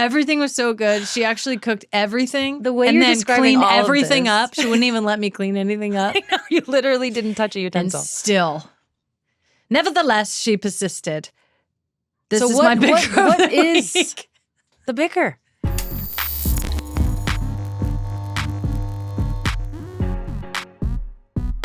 Everything was so good. She actually cooked everything. The way and you're then describing cleaned all of everything this. up. She wouldn't even let me clean anything up. I know, you literally didn't touch a And utensil. still, nevertheless, she persisted. This So is what- my Bicker. what of the is- week. The Bicker.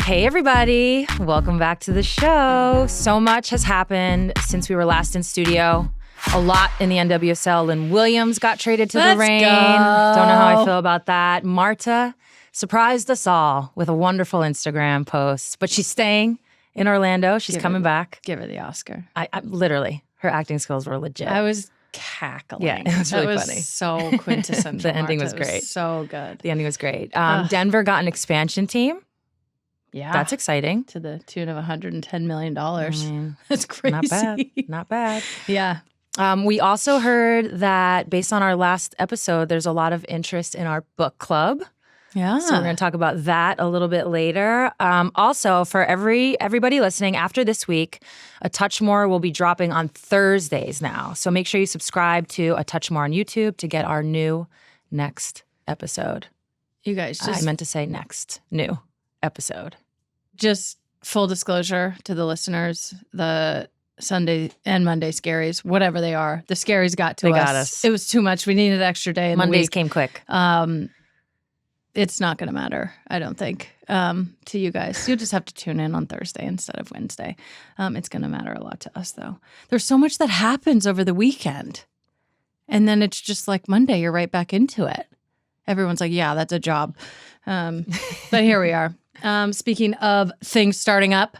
Hey, everybody. Welcome back to the show. So much has happened since we were last in studio. A lot in the NWSL. Lynn Williams got traded to the Let's Reign. go. Don't know how I feel about that. Marta surprised us all with a wonderful Instagram post, but she's staying in Orlando. She's coming back. Give her the Oscar. I literally, her acting skills were legit. I was cackling. Yeah, it was really that funny. So quintessential. The ending Marta. was great. It was so good. The ending was great. Denver got an expansion team. Yeah. That's exciting. to the tune of $110 million. I mean, That's crazy. not bad. Not bad. Yeah. We also heard that based on our last episode, there's a lot of interest in our book club. Yeah. So we're going to talk about that a little bit later. Also, for everybody listening, after this week, A Touch More will be dropping on Thursdays now. So make sure you subscribe to A Touch More on YouTube to get our new next episode. You guys, I meant to say next new episode. just full disclosure to the listeners, the Sunday and Monday scaries, whatever they are, the scaries got to us. They got us. It was too much. We needed an extra day in Mondays the week. came quick. It's not going to matter, I don't think, to you guys. You'll just have to tune in on Thursday instead of Wednesday. It's going to matter a lot to us, though. There's so much that happens over the weekend. And then it's just like Monday, you're right back into it. Everyone's like, yeah, that's a job. But here we are. Speaking of things starting up,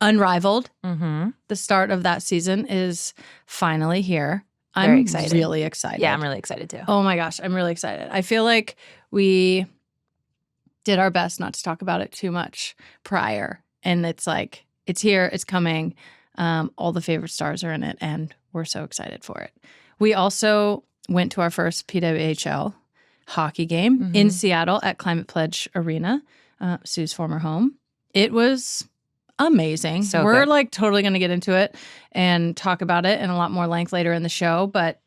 Unrivaled, the start of that season is finally here. Very I'm excited. really excited. Yeah, I'm really excited too. Oh my gosh, I'm really excited. I feel like we did our best not to talk about it too much prior. And it's like, it's here, it's coming. All the favorite stars are in it, and we're so excited for it. We also went to our first PWHL hockey game in Seattle at Climate Pledge Arena, Sue's former home. It was amazing. So we're good. like totally going to get into it and talk about it in a lot more length later in the show, but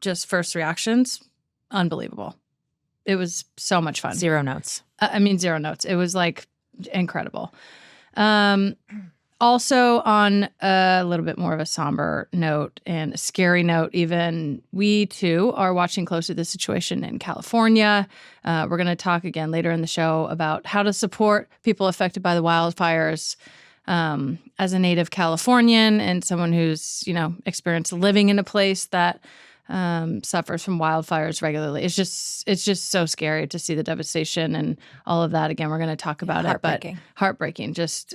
just first reactions, unbelievable. It was so much fun. Zero notes. I mean, zero notes. It was like incredible. Also, on a little bit more of a somber note and a scary note, even, we too are watching closely the situation in California. We're going to talk again later in the show about how to support people affected by the wildfires. As a native Californian and someone who's, experienced living in a place that suffers from wildfires regularly. It's just so scary to see the devastation and all of that. Again, we're going to talk about it, but heartbreaking. Just,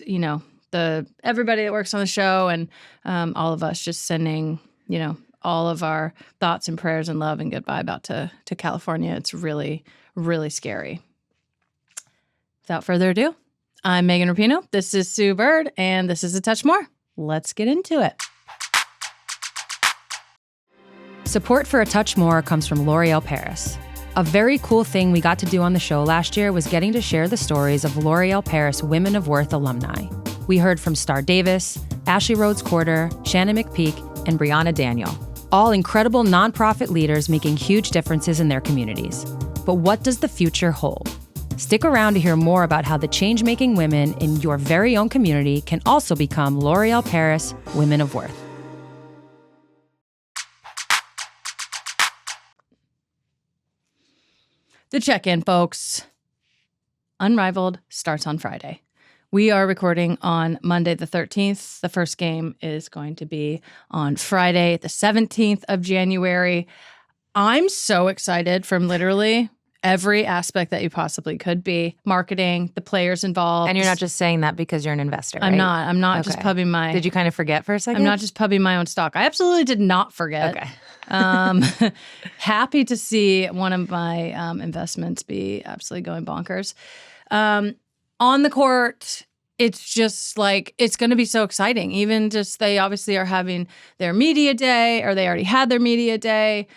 everybody that works on the show and all of us just sending, all of our thoughts and prayers and love and good vibe out to California. It's really, really scary. Without further ado, I'm Megan Rapinoe. This is Sue Bird, and this is A Touch More. Let's get into it. Support for A Touch More comes from L'Oreal Paris. A very cool thing we got to do on the show last year was getting to share the stories of L'Oreal Paris Women of Worth alumni. We heard from Star Davis, Ashley Rhodes Corder, Shannon McPeak, and Brianna Daniel. All incredible nonprofit leaders making huge differences in their communities. But what does the future hold? Stick around to hear more about how the change-making women in your very own community can also become L'Oreal Paris Women of Worth. The check-in, folks. Unrivaled starts on Friday. We are recording on Monday the 13th. The first game is going to be on Friday, the 17th of January. I'm so excited from literally every aspect that you possibly could be. Marketing, the players involved. And you're not just saying that because you're an investor, right? I'm not just pubbing my... Did you kind of forget for a second? I'm not just pubbing my own stock. I absolutely did not forget. Okay. Happy to see one of my investments be absolutely going bonkers. On the court, it's just like, it's going to be so exciting. Even just, they obviously are having their media day, or they already had their media day.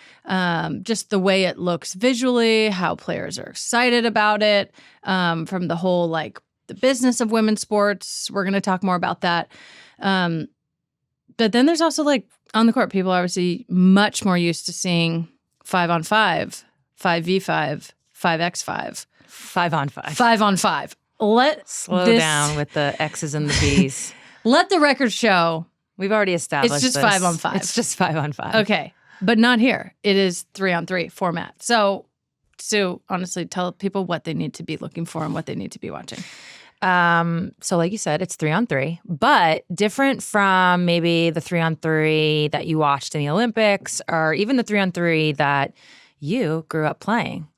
Just the way it looks visually, how players are excited about it, from the whole, like, the business of women's sports. We're going to talk more about that. But then there's also, like, on the court, people are obviously much more used to seeing 5-on-5, 5v5, 5x5. 5-on-5. 5-on-5. Slow down with the X's and the B's. Let the record show. We've already established it's just this. 5-on-5. It's just 5-on-5. Okay. But not here. It is 3-on-3 format. So, Sue, honestly, tell people what they need to be looking for and what they need to be watching. So like you said, it's 3-on-3, but different from maybe the 3-on-3 that you watched in the Olympics or even the 3-on-3 that you grew up playing.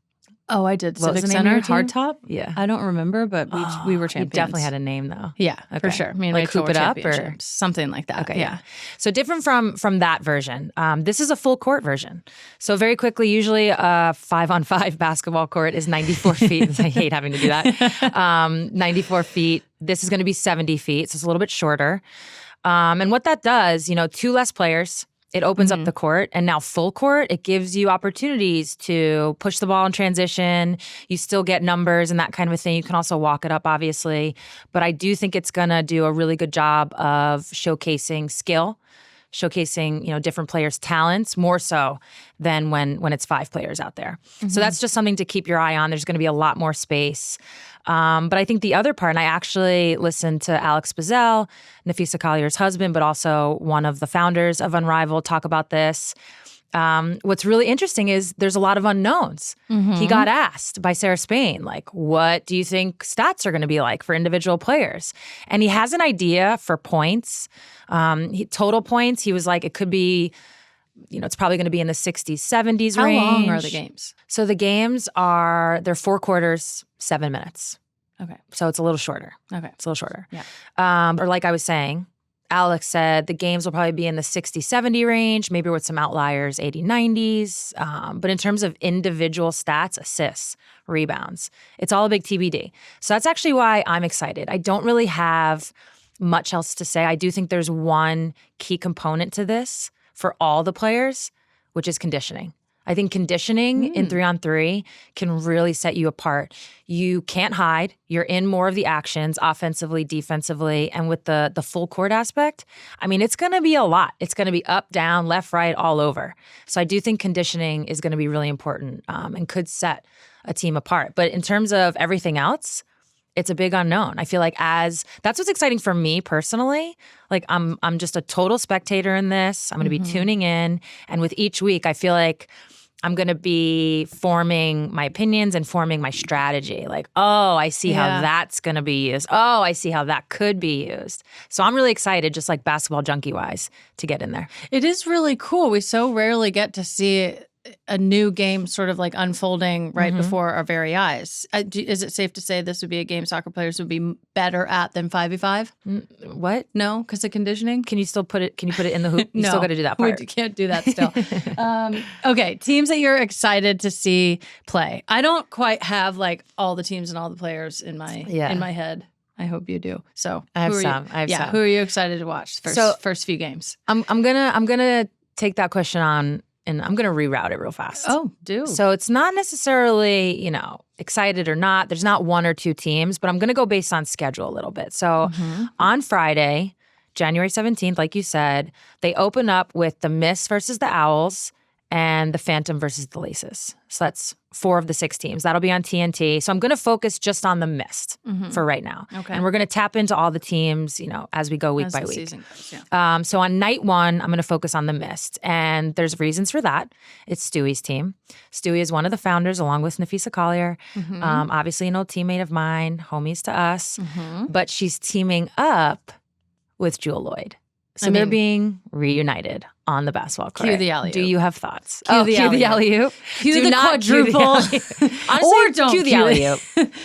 Oh, I did. What was Civic the name of Center, your team? Hardtop? Yeah. I don't remember, but we were champions. You definitely had a name though. Yeah, Okay. for sure. Me and Like Rachel Hoop were It Up or championships, something like that. Okay, yeah. So different from that version. This is a full court version. So very quickly, usually a 5-on-5 basketball court is 94 feet. I hate having to do that. 94 feet. This is going to be 70 feet, so it's a little bit shorter. And what that does, 2 less players. It opens up the court, and now full court, it gives you opportunities to push the ball in transition. You still get numbers and that kind of a thing. You can also walk it up, obviously. But I do think it's going to do a really good job of showcasing skill, showcasing, different players' talents, more so than when it's 5 players out there. So that's just something to keep your eye on. There's going to be a lot more space. But I think the other part, and I actually listened to Alex Bazell, Napheesa Collier's husband, but also one of the founders of Unrivaled, talk about this. What's really interesting is there's a lot of unknowns. He got asked by Sarah Spain, like, what do you think stats are going to be like for individual players? And he has an idea for points, total points. He was like, it could be, it's probably going to be in the 60s, 70s range. How long are the games? So the games they're 4 quarters, 7 minutes. Okay. So it's a little shorter. Okay. It's a little shorter. Yeah. Or like I was saying, Alex said the games will probably be in the 60-70 range, maybe with some outliers, 80-90s. But in terms of individual stats, assists, rebounds, it's all a big TBD. So that's actually why I'm excited. I don't really have much else to say. I do think there's one key component to this for all the players, which is conditioning. I think conditioning in 3-on-3 can really set you apart. You can't hide. You're in more of the actions, offensively, defensively, and with the full court aspect, I mean, it's going to be a lot. It's going to be up, down, left, right, all over. So I do think conditioning is going to be really important and could set a team apart. But in terms of everything else, it's a big unknown. I feel like that's what's exciting for me personally. Like I'm just a total spectator in this. I'm going to be tuning in, and with each week, I feel like I'm going to be forming my opinions and forming my strategy. Like, oh, I see how that's going to be used. Oh, I see how that could be used. So I'm really excited, just like basketball junkie wise, to get in there. It is really cool. We so rarely get to see a new game sort of like unfolding right before our very eyes. Is it safe to say this would be a game soccer players would be better at than 5v5? What? No, because of conditioning? Can you put it in the hoop? You No, still got to do that part. We can't do that still. Okay, teams that you're excited to see play. I don't quite have like all the teams and all the players in my head. I hope you do. So I have some. Who are you excited to watch first few games? I'm gonna take that question on. And I'm going to reroute it real fast. Oh, do. So it's not necessarily, excited or not. There's not 1 or 2 teams, but I'm going to go based on schedule a little bit. So on Friday, January 17th, like you said, they open up with the Mists versus the Owls and the Phantom versus the Laces. So that's 4 of the 6 teams. That'll be on TNT. So I'm going to focus just on the Mist for right now. Okay. And we're going to tap into all the teams, as we go week by week. Season goes, So on night 1, I'm going to focus on the Mist. And there's reasons for that. It's Stewie's team. Stewie is one of the founders along with Napheesa Collier. Obviously an old teammate of mine, homies to us. But she's teaming up with Jewel Lloyd. So they're being reunited on the basketball court. Cue the alley-oop. Do you have thoughts? Cue the alley-oop. Cue the quadruple. Honestly, Or don't cue the cue alley-oop.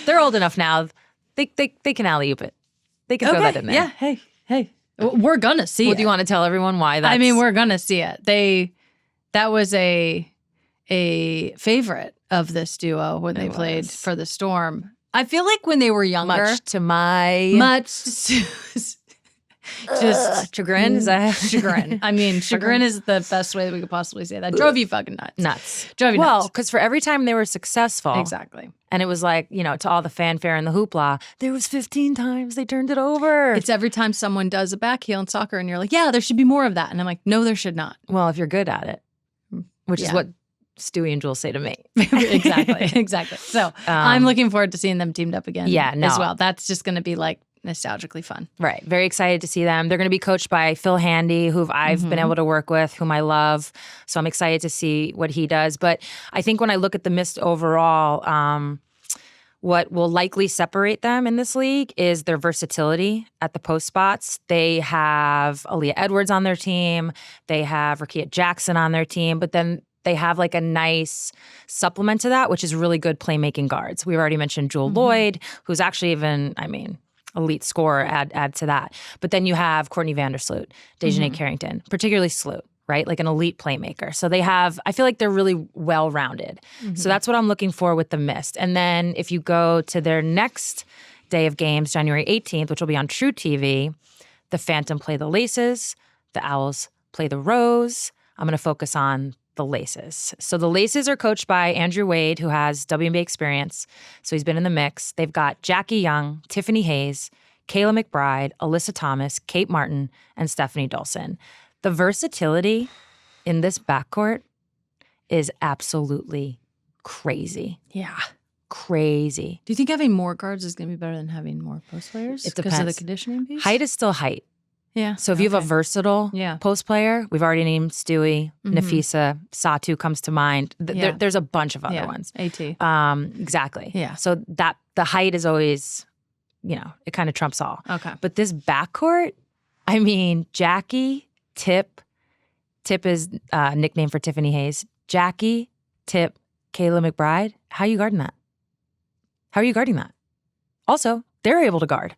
They're old enough now. They can alley-oop it. They can throw that in there. Yeah, hey. We're going to see it. Do you want to tell everyone why that's... we're going to see it. That was a favorite of this duo when they played for the Storm. I feel like when they were younger... Much to my... Just chagrin? Is that chagrin? Chagrin is the best way that we could possibly say that. Drove you fucking nuts. Drove you nuts. Well, because for every time they were successful, exactly, and it was like to all the fanfare and the hoopla, there was 15 times they turned it over. It's every time someone does a back heel in soccer, and you're like, yeah, there should be more of that, and I'm like, no, there should not. Well, if you're good at it, which is what Stewie and Jules say to me. Exactly. So I'm looking forward to seeing them teamed up again as well. That's just going to be like nostalgically fun. Right. Very excited to see them. They're going to be coached by Phil Handy, who I've been able to work with, whom I love. So I'm excited to see what he does. But I think when I look at the Mist overall, what will likely separate them in this league is their versatility at the post spots. They have Aaliyah Edwards on their team. They have Rakia Jackson on their team. But then they have like a nice supplement to that, which is really good playmaking guards. We've already mentioned Jewel Lloyd, who's actually even, elite scorer, add to that. But then you have Courtney Vandersloot, Dejanay Carrington, particularly Sloot, right? Like an elite playmaker. So I feel like they're really well-rounded. So that's what I'm looking for with the Mist. And then if you go to their next day of games, January 18th, which will be on True TV, the Phantom play the Laces, the Owls play the Rose. I'm going to focus on the Laces. So the Laces are coached by Andrew Wade, who has WNBA experience. So he's been in the mix. They've got Jackie Young, Tiffany Hayes, Kayla McBride, Alyssa Thomas, Kate Martin, and Stephanie Dolson. The versatility in this backcourt is absolutely crazy. Yeah. Crazy. Do you think having more guards is going to be better than having more post players? It depends. Because of the conditioning piece? Height is still height. Yeah. So if you have a versatile post player, we've already named Stewie, Napheesa, Satu comes to mind. There's a bunch of other ones. AT. Exactly. Yeah. So that the height is always, it kind of trumps all. Okay. But this backcourt, Jackie, Tip is nickname for Tiffany Hayes. Jackie, Tip, Kayla McBride. How are you guarding that? Also, they're able to guard.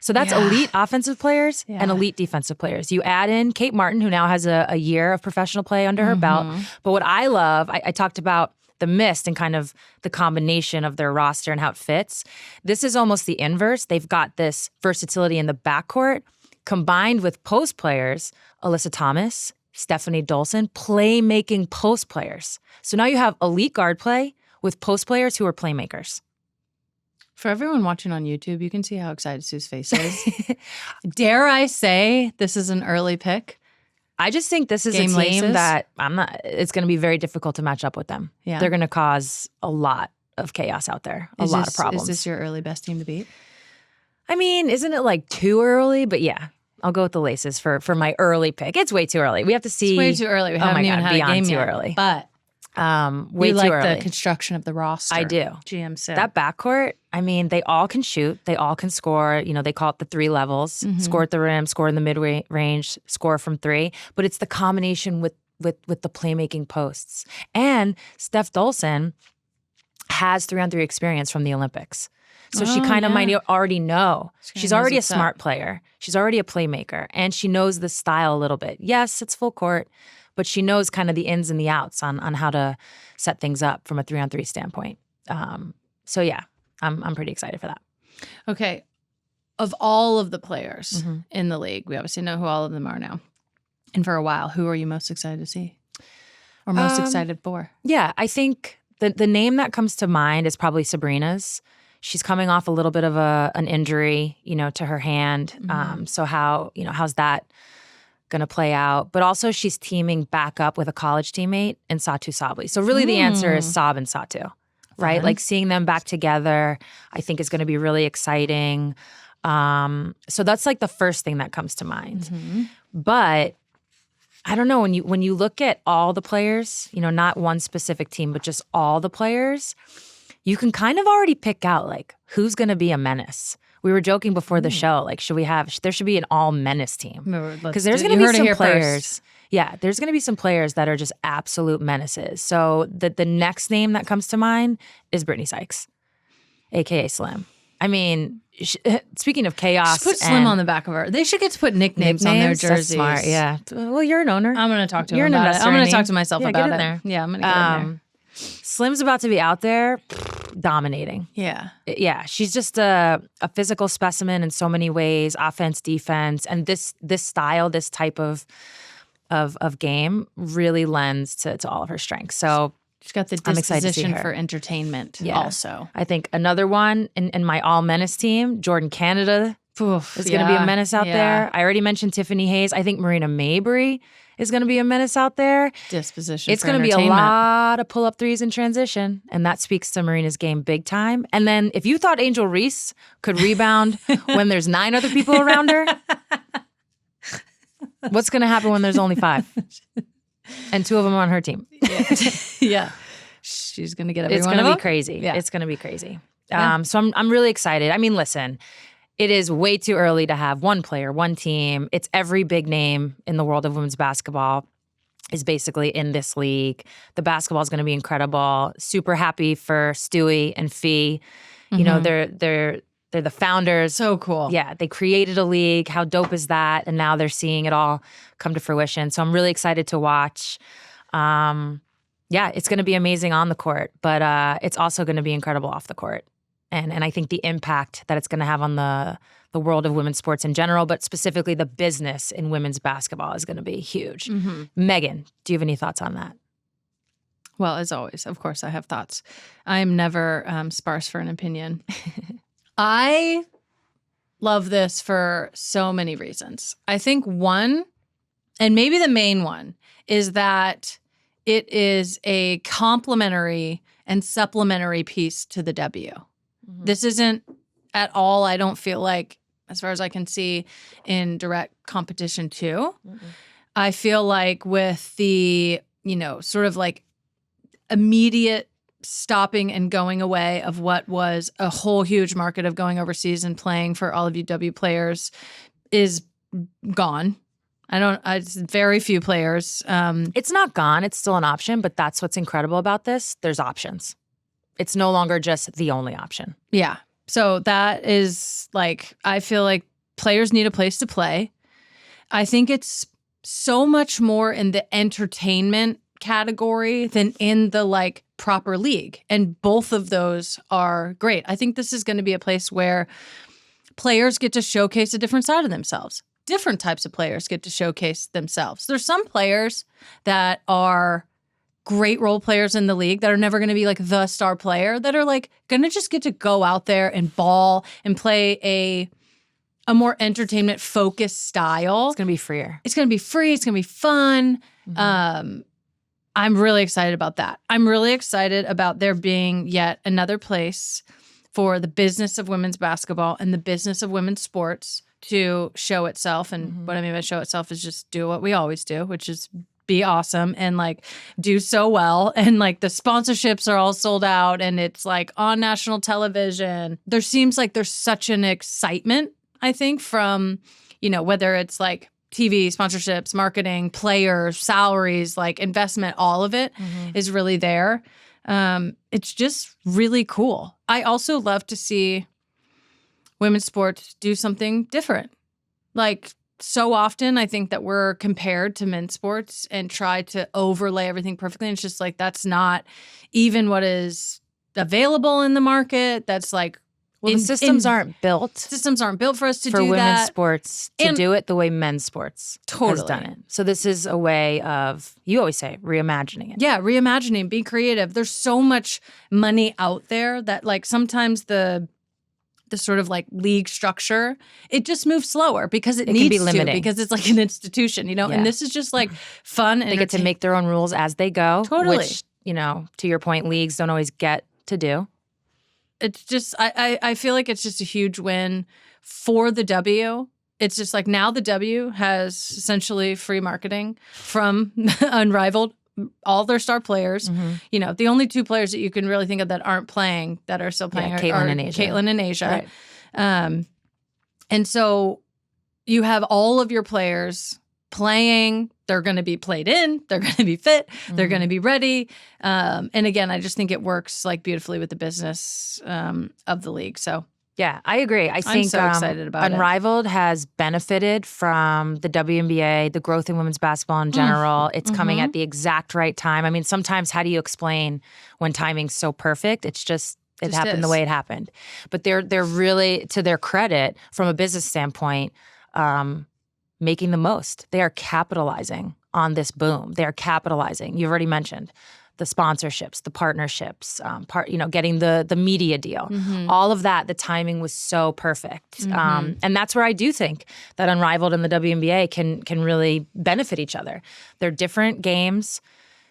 So that's elite offensive players and elite defensive players. You add in Kate Martin, who now has a year of professional play under her belt. But what I love, I talked about the Mist and kind of the combination of their roster and how it fits. This is almost the inverse. They've got this versatility in the backcourt combined with post players, Alyssa Thomas, Stephanie Dolson, playmaking post players. So now you have elite guard play with post players who are playmakers. For everyone watching on YouTube, you can see how excited Sue's face is. Dare I say this is an early pick? I just think this is a team that it's going to be very difficult to match up with them. Yeah. They're going to cause a lot of chaos out there, a lot of problems. Is this your early best team to beat? Isn't it like too early? But yeah, I'll go with the Laces for my early pick. It's way too early. We have to see. It's way too early. We haven't even had a game yet. Early. But way too early. The construction of the roster. I do. GM said. That backcourt, they all can shoot. They all can score. They call it the 3 levels. Score at the rim, score in the mid-range, score from 3. But it's the combination with the playmaking posts. And Steph Dolson has 3-on-3 experience from the Olympics. So she kind of might already know. She's already a smart player. She's already a playmaker. And she knows the style a little bit. Yes, it's full court. But she knows kind of the ins and the outs on how to set things up from a 3-on-3 standpoint. So yeah, I'm pretty excited for that. Okay. Of all of the players in the league, we obviously know who all of them are now. And for a while, who are you most excited to see? Or most excited for? Yeah, I think the name that comes to mind is probably Sabrina's. She's coming off a little bit of an injury, to her hand. So how's that going to play out? But also she's teaming back up with a college teammate in Satu Sabli. So really the answer is Sab and Satu, right? Fun. Like seeing them back together, I think is going to be really exciting. So that's like the first thing that comes to mind. But I don't know, when you look at all the players, not one specific team, but just all the players, you can kind of already pick out like who's going to be a menace. We were joking before the show, like, there should be an all menace team. Because there's going to be some players. Yeah, there's going to be some players that are just absolute menaces. So the next name that comes to mind is Brittany Sykes, a.k.a. Slim. Speaking of chaos. Just put Slim on the back of her. They should get to put nicknames on their jerseys. That's smart, yeah. Well, you're an owner. I'm going to talk to him about it. I'm going to talk to myself about it. There. Yeah, I'm going to get in there. Slim's about to be out there dominating. Yeah. Yeah, she's just a physical specimen in so many ways, offense, defense, and this style, this type of game really lends to all of her strengths. So she's got the disposition for entertainment also. I think another one in my all menace team, Jordan Canada Oof, is going to be a menace out yeah. there. I already mentioned Tiffany Hayes. I think Marina Mabry is going to be a menace out there. Disposition. It's going to be a lot of pull-up threes in transition, and that speaks to Marina's game big time. And then if you thought Angel Reese could rebound when there's 9 other people around her, what's going to happen when there's only 5? And 2 of them on her team. Yeah. She's going to get every It's one going of to them. be crazy. Yeah. It's going to be crazy. Yeah. So I'm really excited. I mean, listen, it is way too early to have one player, one team. It's every big name in the world of women's basketball is basically in this league. The basketball is going to be incredible. Super happy for Stewie and Fee. You know, they're the founders. So cool. Yeah, they created a league. How dope is that? And now they're seeing it all come to fruition. So I'm really excited to watch. Yeah, it's going to be amazing on the court, but it's also going to be incredible off the court. And I think the impact that it's going to have on the world of women's sports in general, but specifically the business in women's basketball is going to be huge. Megan, do you have any thoughts on that? Well, as always, of course, I have thoughts. I am never sparse for an opinion. I love this for so many reasons. I think one, and maybe the main one, is that it is a complementary and supplementary piece to the W. This isn't at all, I don't feel like, as far as I can see, in direct competition to. I feel like with the, sort of like immediate stopping and going away of what was a whole huge market of going overseas and playing for all of you W players is gone. It's very few players. It's not gone. It's still an option, but that's what's incredible about this. There's options. It's no longer just the only option. Yeah. So that is like, I feel like players need a place to play. I think it's so much more in the entertainment category than in the like proper league. And both of those are great. I think this is going to be a place where players get to showcase a different side of themselves. Different types of players get to showcase themselves. There's some players that are great role players in the league that are never going to be like the star player, that are like going to just get to go out there and ball and play a more entertainment focused style. It's going to be freer. It's going to be free. It's going to be fun. I'm really excited about that. I'm really excited about there being yet another place for the business of women's basketball and the business of women's sports to show itself. And what I mean by show itself is just do what we always do, which is be awesome and like do so well. And like the sponsorships are all sold out and it's like on national television. There seems like there's such an excitement, I think, from, whether it's like TV, sponsorships, marketing, players, salaries, like investment, all of it is really there. It's just really cool. I also love to see women's sports do something different. Like, so often I think that we're compared to men's sports and try to overlay everything perfectly. And it's just like, that's not even what is available in the market. That's like, the systems aren't built. Systems aren't built for us to do that. For women's sports to do it the way men's sports has done it. Totally. So this is a way of, you always say, reimagining it. Yeah, reimagining, be creative. There's so much money out there that like sometimes the sort of like league structure, it just moves slower because it needs can be limiting. to, because it's like an institution, And this is just like fun. They get to make their own rules as they go. Totally. Which, to your point, leagues don't always get to do. It's just, I feel like it's just a huge win for the W. It's just like now the W has essentially free marketing from Unrivaled, all their star players. The only 2 players that you can really think of that aren't playing, that are still playing, are Caitlin and Asia. Right. And so you have all of your players playing. They're going to be played in. They're going to be fit. They're going to be ready. And again, I just think it works like beautifully with the business of the league. So yeah, I agree. I think I'm so excited about Unrivaled has benefited from the WNBA, the growth in women's basketball in general. It's coming at the exact right time. I mean, sometimes how do you explain when timing's so perfect? It's just it happened the way it happened. But they're really, to their credit, from a business standpoint, making the most. They are capitalizing on this boom. They are capitalizing. You've already mentioned the sponsorships, the partnerships, getting the media deal, all of that, the timing was so perfect. And that's where I do think that Unrivaled and the WNBA can really benefit each other. They're different games.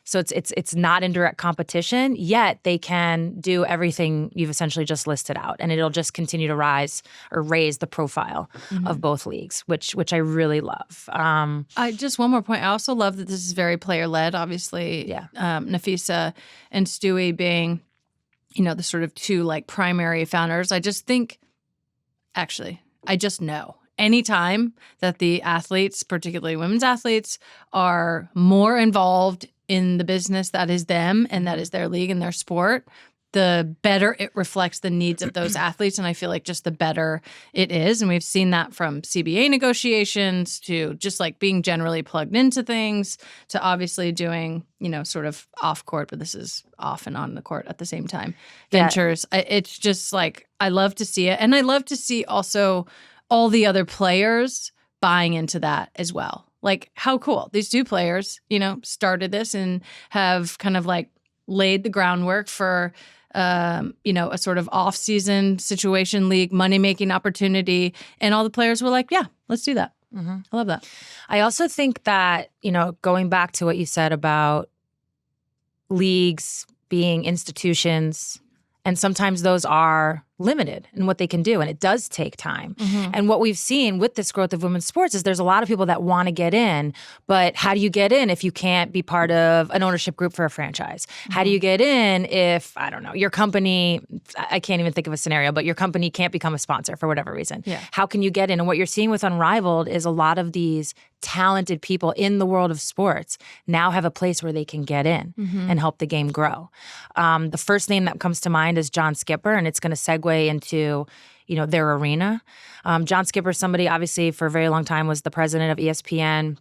So it's not in direct competition, yet they can do everything you've essentially just listed out, and it'll just continue to raise the profile of both leagues, which I really love. I just one more point. I also love that this is very player led. Obviously, Napheesa and Stewie being, the sort of two like primary founders. I just think, actually, I just know. Anytime that the athletes, particularly women's athletes, are more involved in the business that is them and that is their league and their sport, the better it reflects the needs of those athletes. And I feel like just the better it is. And we've seen that from CBA negotiations to just like being generally plugged into things to obviously doing, sort of off court, but this is off and on the court at the same time, ventures. It's just like, I love to see it. And I love to see also all the other players buying into that as well. Like, how cool. These two players, started this and have kind of like laid the groundwork for, a sort of off-season situation league, money-making opportunity. And all the players were like, yeah, let's do that. I love that. I also think that, going back to what you said about leagues being institutions, and sometimes those are limited in what they can do, and it does take time. And what we've seen with this growth of women's sports is there's a lot of people that want to get in, but how do you get in if you can't be part of an ownership group for a franchise? How do you get in if, I don't know, your company, I can't even think of a scenario, but your company can't become a sponsor for whatever reason? How can you get in? And what you're seeing with Unrivaled is a lot of these talented people in the world of sports now have a place where they can get in and help the game grow. The first name that comes to mind is John Skipper, and it's going to segue into, their arena. John Skipper, somebody obviously for a very long time was the president of ESPN.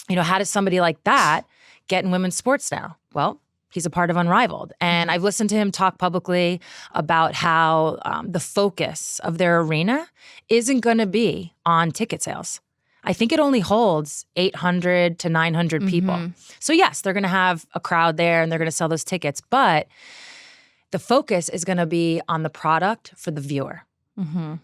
How does somebody like that get in women's sports now? Well, he's a part of Unrivaled. And I've listened to him talk publicly about how the focus of their arena isn't going to be on ticket sales. I think it only holds 800 to 900 people. So yes, they're going to have a crowd there and they're going to sell those tickets, but the focus is going to be on the product for the viewer.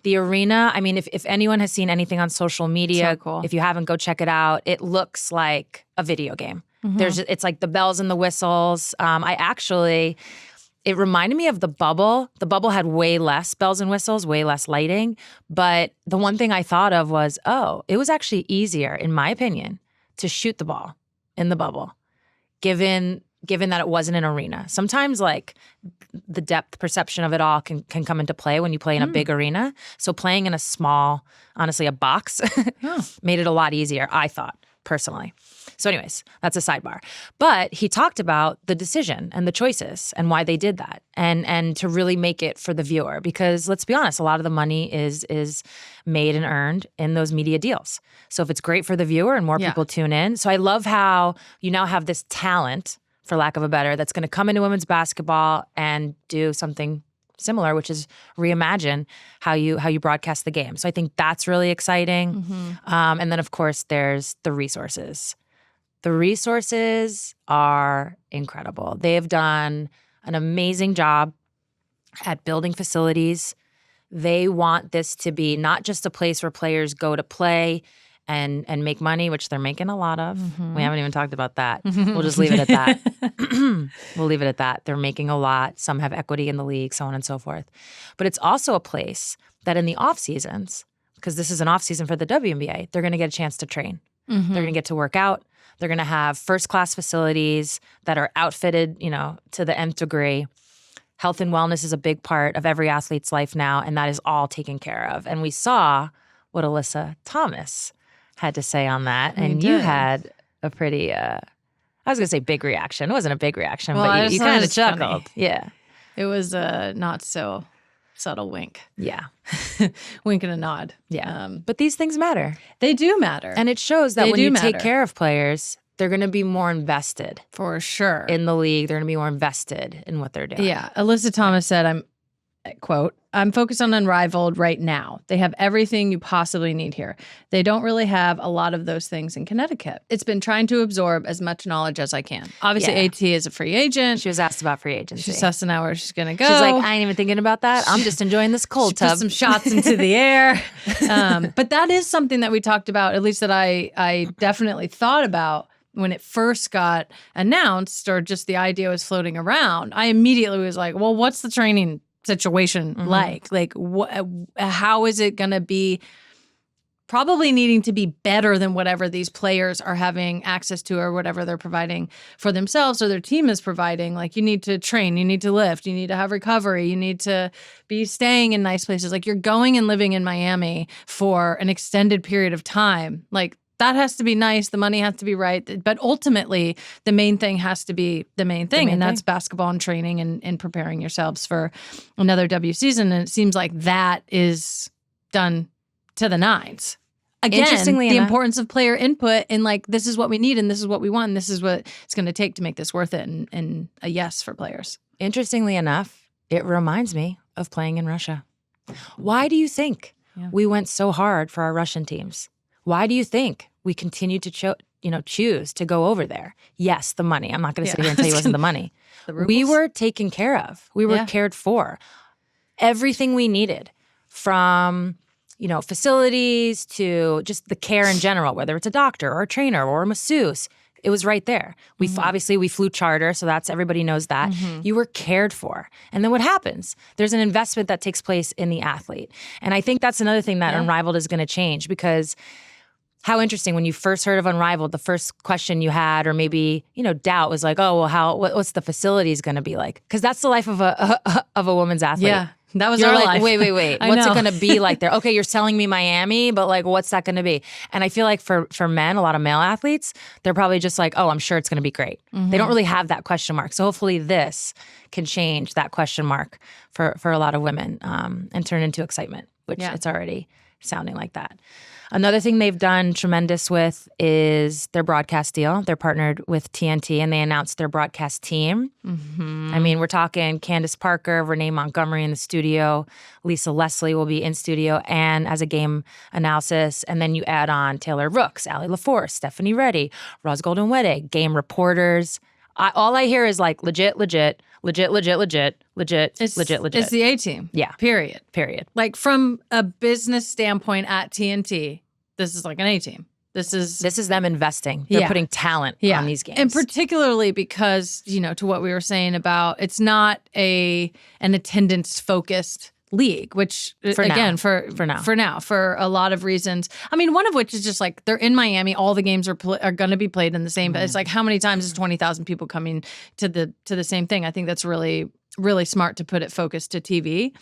The arena, I mean, if anyone has seen anything on social media, so cool. If you haven't, go check it out. It looks like a video game. It's like the bells and the whistles. It reminded me of the bubble. The bubble had way less bells and whistles, way less lighting. But the one thing I thought of was, it was actually easier, in my opinion, to shoot the ball in the bubble, given that it wasn't an arena. Sometimes like the depth perception of it all can come into play when you play in a big arena. So playing in a small, honestly, a box made it a lot easier, I thought, personally. So anyways, that's a sidebar. But he talked about the decision and the choices and why they did that and to really make it for the viewer. Because let's be honest, a lot of the money is made and earned in those media deals. So if it's great for the viewer and more people tune in. So I love how you now have this talent, for lack of a better, that's going to come into women's basketball and do something similar, which is reimagine how you broadcast the game. So I think that's really exciting. And then, of course, there's the resources. The resources are incredible. They have done an amazing job at building facilities. They want this to be not just a place where players go to play and make money, which they're making a lot of. We haven't even talked about that. We'll just leave it at that. We'll leave it at that. They're making a lot. Some have equity in the league, so on and so forth. But it's also a place that in the off seasons, because this is an off season for the WNBA, they're going to get a chance to train. They're going to get to work out. They're going to have first-class facilities that are outfitted, to the nth degree. Health and wellness is a big part of every athlete's life now, and that is all taken care of. And we saw what Alyssa Thomas had to say on that. And you had a pretty, I was going to say big reaction. It wasn't a big reaction, but you kind of chuckled. Funny. Yeah. It was a not so subtle wink. Yeah. Wink and a nod. Yeah. But these things matter. They do matter. And it shows that when you take care of players, they're going to be more invested. For sure. In the league. They're going to be more invested in what they're doing. Yeah. Alyssa Thomas said, quote, "I'm focused on Unrivaled right now. They have everything you possibly need here. They don't really have a lot of those things in Connecticut. It's been trying to absorb as much knowledge as I can." Obviously, Yeah. AT is a free agent. She was asked about free agency. She's sussing out where she's going to go. She's like, I ain't even thinking about that. I'm just enjoying this cold She tub. put some shots into the air. But that is something that we talked about, at least that I definitely thought about when it first got announced, or just the idea was floating around. I immediately was like, well, what's the training situation like? Like, how is it going to be? Probably needing to be better than whatever these players are having access to, or whatever they're providing for themselves or their team is providing. Like, you need to train, you need to lift, you need to have recovery, you need to be staying in nice places. Like, you're going and living in Miami for an extended period of time. Like, that has to be nice. The money has to be right. But ultimately, the main thing has to be the main thing. And that's basketball and training and preparing yourselves for another W season. And it seems like that is done to the nines. Again, Interestingly the enough, importance of player input, and like, this is what we need and this is what we want and this is what it's going to take to make this worth it, and a yes for players. Interestingly enough, it reminds me of playing in Russia. Why do you think we went so hard for our Russian teams? Why do you think we continued to choose to go over there? Yes, the money. I'm not going to sit here and tell you it wasn't the money. We were taken care of. We were cared for. Everything we needed, from facilities to just the care in general, whether it's a doctor or a trainer or a masseuse, it was right there. We obviously we flew charter, so that's, everybody knows that. You were cared for. And then what happens? There's an investment that takes place in the athlete. And I think that's another thing that Unrivaled is going to change, because how interesting, when you first heard of Unrivaled, the first question you had, or maybe, doubt, was like, oh, well, what's the facilities going to be like? Because that's the life of a woman's athlete. Yeah, that was You're our like, life. wait. I What's know. it going to be like there? Okay, you're selling me Miami, but like, what's that going to be? And I feel like for men, a lot of male athletes, they're probably just like, oh, I'm sure it's going to be great. They don't really have that question mark. So hopefully this can change that question mark for a lot of women, and turn into excitement, which it's already sounding like that. Another thing they've done tremendous with is their broadcast deal. They're partnered with TNT, and they announced their broadcast team. I mean, we're talking Candace Parker, Renee Montgomery in the studio, Lisa Leslie will be in studio and as a game analysis, and then you add on Taylor Rooks, Allie LaForce, Stephanie Reddy, Roz Golden-Wettig, game reporters. All I hear is like legit. It's the A team. Yeah. Period. Like, from a business standpoint at TNT, this is like an A team. This is them investing. They're putting talent on these games. And particularly because, to what we were saying about, it's not an attendance focused league, which for a lot of reasons. I mean, one of which is just like, they're in Miami. All the games are going to be played in the same. But it's like, how many times is 20,000 people coming to the same thing? I think that's really, really smart to put it focused to TV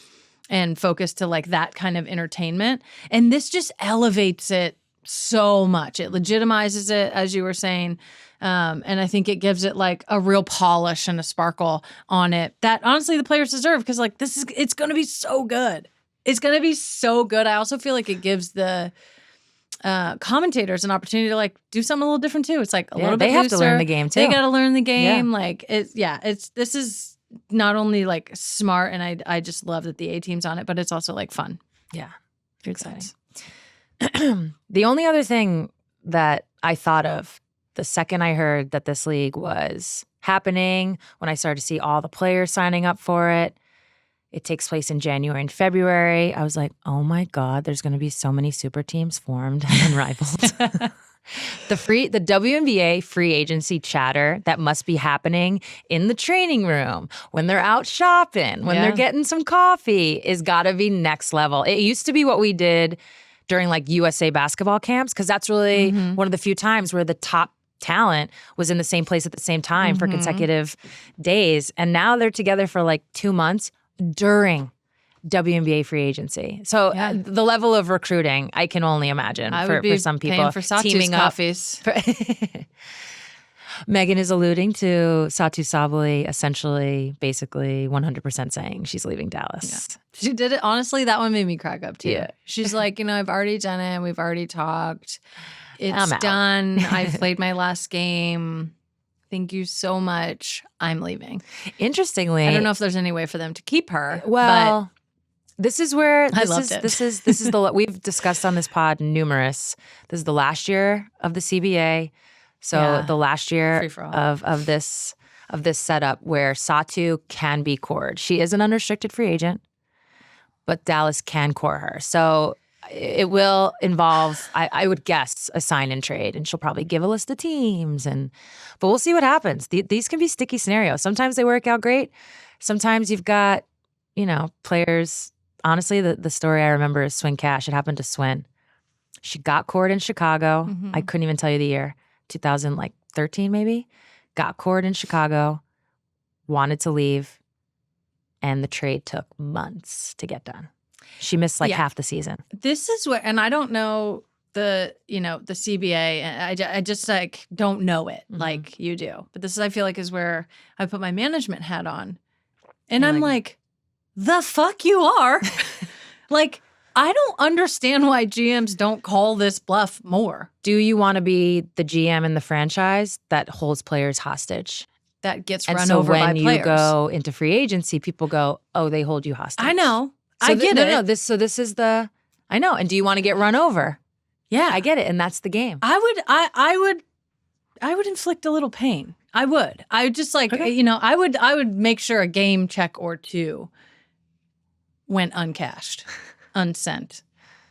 and focused to like that kind of entertainment. And this just elevates it so much. It legitimizes it, as you were saying. And I think it gives it like a real polish and a sparkle on it that honestly the players deserve, because like, it's going to be so good. It's going to be so good. I also feel like it gives the commentators an opportunity to like do something a little different too. It's like a little bit they have looser. to learn the game too. They got to learn the game. Like, this is not only like smart, and I just love that the A team's on it, but it's also like fun. Yeah. Exciting. The only other thing that I thought of the second I heard that this league was happening, when I started to see all the players signing up for it, it takes place in January and February. I was like, oh my God, there's going to be so many super teams formed and Unrivaled. The WNBA free agency chatter that must be happening in the training room, when they're out shopping, when they're getting some coffee, is got to be next level. It used to be what we did during like USA basketball camps, because that's really one of the few times where the top talent was in the same place at the same time for consecutive days. And now they're together for like 2 months during WNBA free agency. So the level of recruiting, I can only imagine for some people. For Satu's teaming coffees. Megan is alluding to Satu Sabali essentially, basically 100% saying she's leaving Dallas. Yeah. She did it. Honestly, that one made me crack up too. Yeah. She's like, I've already done it. We've already talked. I'm It's out. done. I've played my last game. thank you so much. I'm leaving. Interestingly, I don't know if there's any way for them to keep her. Well, this is where I loved it. This is the we've discussed on this pod numerous. This is the last year of the CBA, so the last year of this setup where Satu can be cored. She is an unrestricted free agent, but Dallas can core her. So it will involve, I would guess, a sign and trade, and she'll probably give a list of teams, but we'll see what happens. These can be sticky scenarios. Sometimes they work out great. Sometimes you've got, players. Honestly, the story I remember is Swin Cash. It happened to Swin. She got cored in Chicago. Mm-hmm. I couldn't even tell you the year, 2013 maybe. Got cored in Chicago, wanted to leave, and the trade took months to get done. She missed half the season. This is where, and I don't know the CBA. I just don't know it like you do. But this is, I feel like, is where I put my management hat on. And I'm like, the fuck you are. I don't understand why GMs don't call this bluff more. Do you want to be the GM in the franchise that holds players hostage? That gets run over by players. When you go into free agency, people go, oh, they hold you hostage. I know. I get it. No, this is the, I know. And do you want to get run over? Yeah. I get it. And that's the game. I would inflict a little pain. I would. I would just I would make sure a game check or two went uncashed, unsent,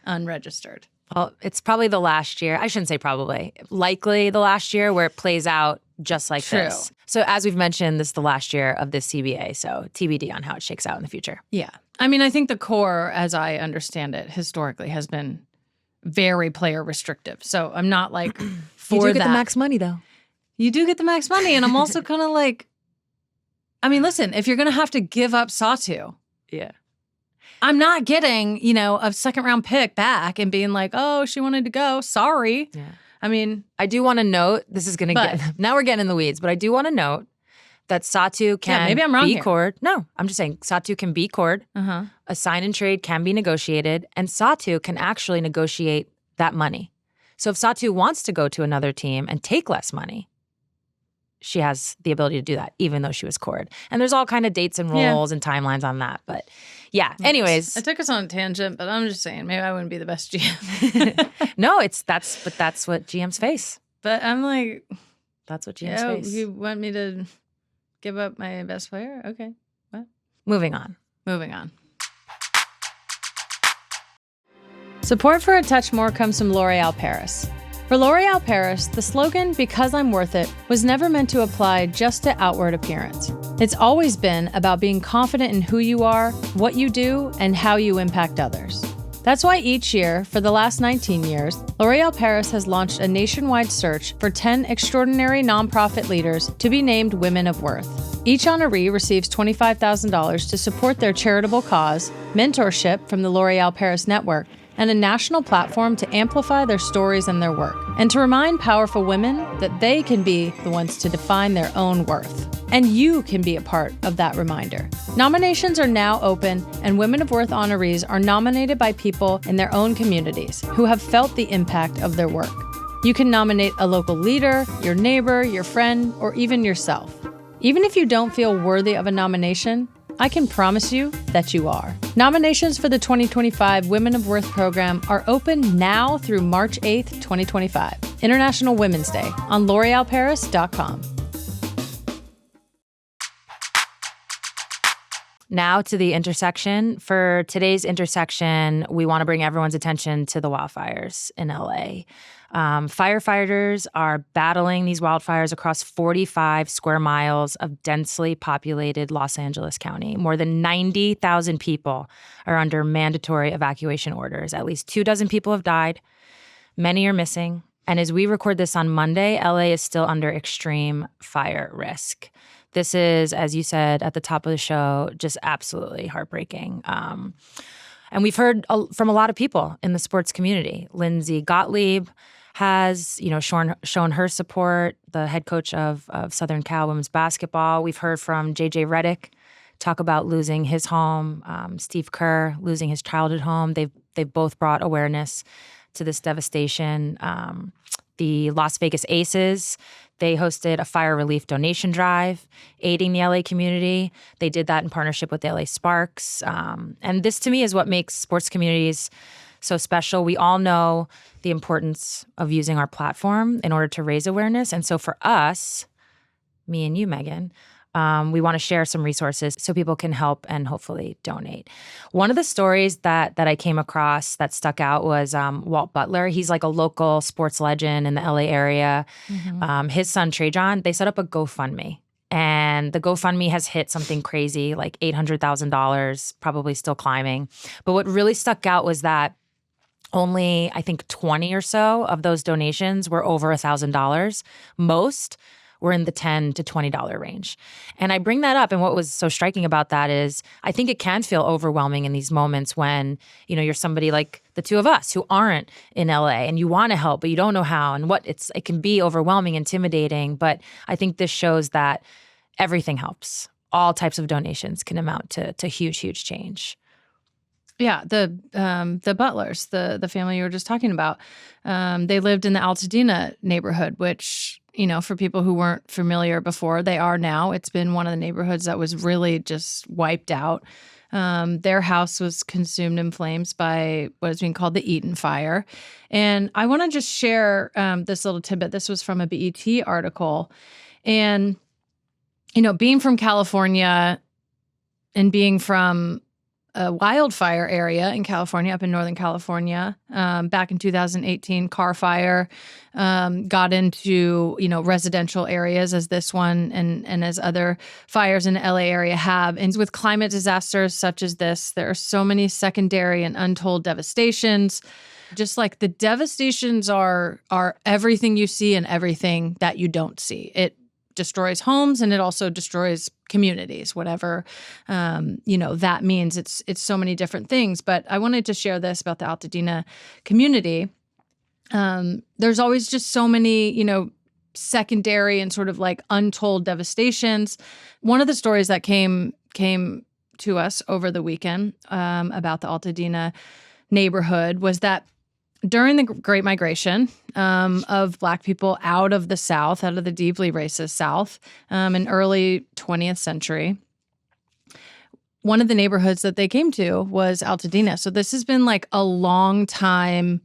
unregistered. Well, it's probably the last year. I shouldn't say probably. Likely the last year where it plays out just like this. So as we've mentioned, this is the last year of this CBA. So TBD on how it shakes out in the future. Yeah. I mean, I think the core, as I understand it, historically has been very player restrictive. So I'm not for that. You do get the max money, though. You do get the max money. And I'm also kind of I mean, listen, if you're going to have to give up Satu. Yeah. I'm not getting, a second round pick back and being like, oh, she wanted to go. Sorry. Yeah. I mean, I do want to note, this is going to get, now we're getting in the weeds, but I do want to note that Satu can maybe I'm wrong be here. cored. No, I'm just saying Satu can be cored. Uh-huh. A sign and trade can be negotiated, and Satu can actually negotiate that money. So if Satu wants to go to another team and take less money, she has the ability to do that, even though she was cored. And there's all kind of dates and roles and timelines on that. But yeah, anyways. I took us on a tangent, but I'm just saying, maybe I wouldn't be the best GM. No, that's what GMs face. But I'm like, that's what GMs face. You want me to give up my best player? Okay. What? Moving on. Support for A Touch More comes from L'Oréal Paris. For L'Oréal Paris, the slogan, "Because I'm worth it," was never meant to apply just to outward appearance. It's always been about being confident in who you are, what you do, and how you impact others. That's why each year, for the last 19 years, L'Oréal Paris has launched a nationwide search for 10 extraordinary nonprofit leaders to be named Women of Worth. Each honoree receives $25,000 to support their charitable cause, mentorship from the L'Oréal Paris network, and a national platform to amplify their stories and their work, and to remind powerful women that they can be the ones to define their own worth. And you can be a part of that reminder. Nominations are now open, and Women of Worth honorees are nominated by people in their own communities who have felt the impact of their work. You can nominate a local leader, your neighbor, your friend, or even yourself. Even if you don't feel worthy of a nomination, I can promise you that you are. Nominations for the 2025 Women of Worth program are open now through March 8th, 2025, International Women's Day, on l'orealparis.com. Now to the intersection. For today's intersection, we want to bring everyone's attention to the wildfires in LA. Firefighters are battling these wildfires across 45 square miles of densely populated Los Angeles County. More than 90,000 people are under mandatory evacuation orders. At least 24 people have died. Many are missing. And as we record this on Monday, LA is still under extreme fire risk. This is, as you said at the top of the show, just absolutely heartbreaking. And we've heard from a lot of people in the sports community. Lindsay Gottlieb has, shown her support, the head coach of Southern Cal women's basketball. We've heard from JJ Redick talk about losing his home, Steve Kerr losing his childhood home. They've both brought awareness to this devastation. The Las Vegas Aces, They hosted a fire relief donation drive, aiding the LA community. They did that in partnership with the LA Sparks. And this, to me, is what makes sports communities so special. We all know the importance of using our platform in order to raise awareness. And so for us, me and you, Megan, we want to share some resources so people can help and hopefully donate. One of the stories that I came across that stuck out was Walt Butler. He's like a local sports legend in the LA area. His son, Trajan, they set up a GoFundMe. And the GoFundMe has hit something crazy, like $800,000, probably still climbing. But what really stuck out was that only, I think, 20 or so of those donations were over $1,000. Most were in the $10 to $20 range. And I bring that up, and what was so striking about that is I think it can feel overwhelming in these moments when, you know, you're somebody like the two of us who aren't in LA and you want to help, but you don't know how, and it can be overwhelming, intimidating. But I think this shows that everything helps. All types of donations can amount to huge, huge change. Yeah, the Butlers, the family you were just talking about, they lived in the Altadena neighborhood, which, you know, for people who weren't familiar before, they are now. It's been one of the neighborhoods that was really just wiped out. Their house was consumed in flames by what is being called the Eaton Fire. And I want to just share this little tidbit. This was from a BET article. And, you know, being from California and being from a wildfire area in California, up in Northern California, back in 2018, Carr Fire got into, you know, residential areas as this one and as other fires in the LA area have. And with climate disasters such as this, there are so many secondary and untold devastations. Just like the devastations are everything you see and everything that you don't see. It destroys homes and it also destroys communities, whatever, you know, that means. It's so many different things. But I wanted to share this about the Altadena community. There's always just so many, you know, secondary and sort of like untold devastations. One of the stories that came to us over the weekend about the Altadena neighborhood was that during the Great Migration of Black people out of the South, out of the deeply racist South, in early 20th century, one of the neighborhoods that they came to was Altadena. So this has been like a long time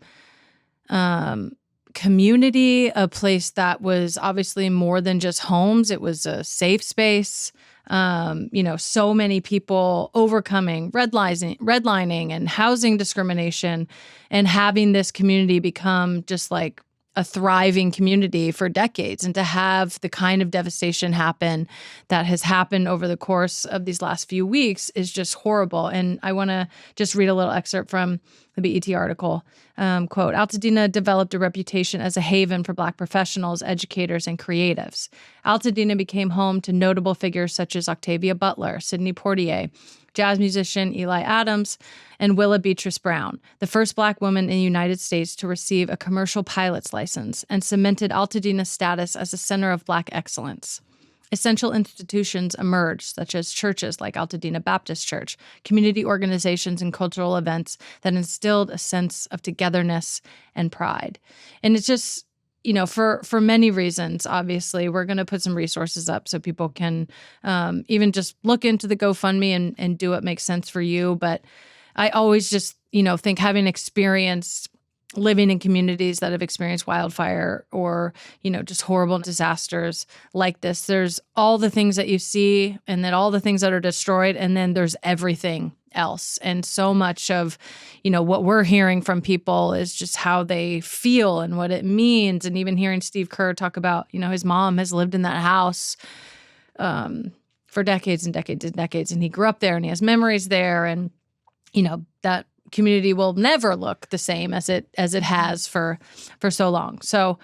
community, a place that was obviously more than just homes. It was a safe space. You know, so many people overcoming redlining and housing discrimination and having this community become just like a thriving community for decades. And to have the kind of devastation happen that has happened over the course of these last few weeks is just horrible. And I want to just read a little excerpt from the BET article. Quote, Altadena developed a reputation as a haven for Black professionals, educators, and creatives. Altadena became home to notable figures such as Octavia Butler, Sidney Poitier, jazz musician Eli Adams, and Willa Beatrice Brown, the first Black woman in the United States to receive a commercial pilot's license, and cemented Altadena's status as a center of Black excellence. Essential institutions emerged, such as churches like Altadena Baptist Church, community organizations, and cultural events that instilled a sense of togetherness and pride. And it's just, you know, for many reasons, obviously, we're going to put some resources up so people can even just look into the GoFundMe and do what makes sense for you. But I always just, you know, think having experienced living in communities that have experienced wildfire or, you know, just horrible disasters like this, there's all the things that you see and then all the things that are destroyed. And then there's everything else. And so much of, you know, what we're hearing from people is just how they feel and what it means. And even hearing Steve Kerr talk about, you know, his mom has lived in that house for decades and decades and decades. And he grew up there and he has memories there. And, you know, that community will never look the same as it has for so long. So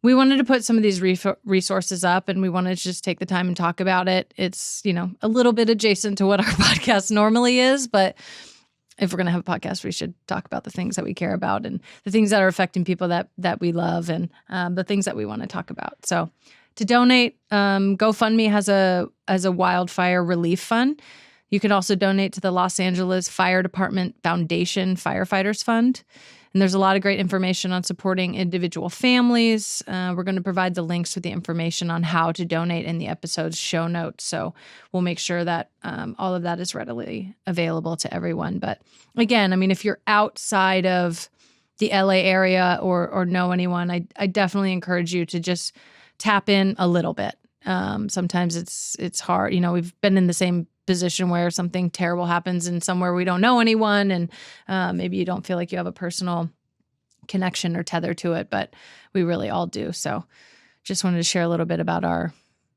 we wanted to put some of these resources up, and we wanted to just take the time and talk about it. It's, you know, a little bit adjacent to what our podcast normally is, but if we're going to have a podcast, we should talk about the things that we care about and the things that are affecting people that we love and the things that we want to talk about. So to donate, GoFundMe has a wildfire relief fund. You can also donate to the Los Angeles Fire Department Foundation Firefighters Fund. And there's a lot of great information on supporting individual families. We're going to provide the links with the information on how to donate in the episode's show notes. So we'll make sure that all of that is readily available to everyone. But again, I mean, if you're outside of the LA area or know anyone, I definitely encourage you to just tap in a little bit. Sometimes it's hard. You know, we've been in the same position where something terrible happens in somewhere we don't know anyone, and maybe you don't feel like you have a personal connection or tether to it, but we really all do. So just wanted to share a little bit about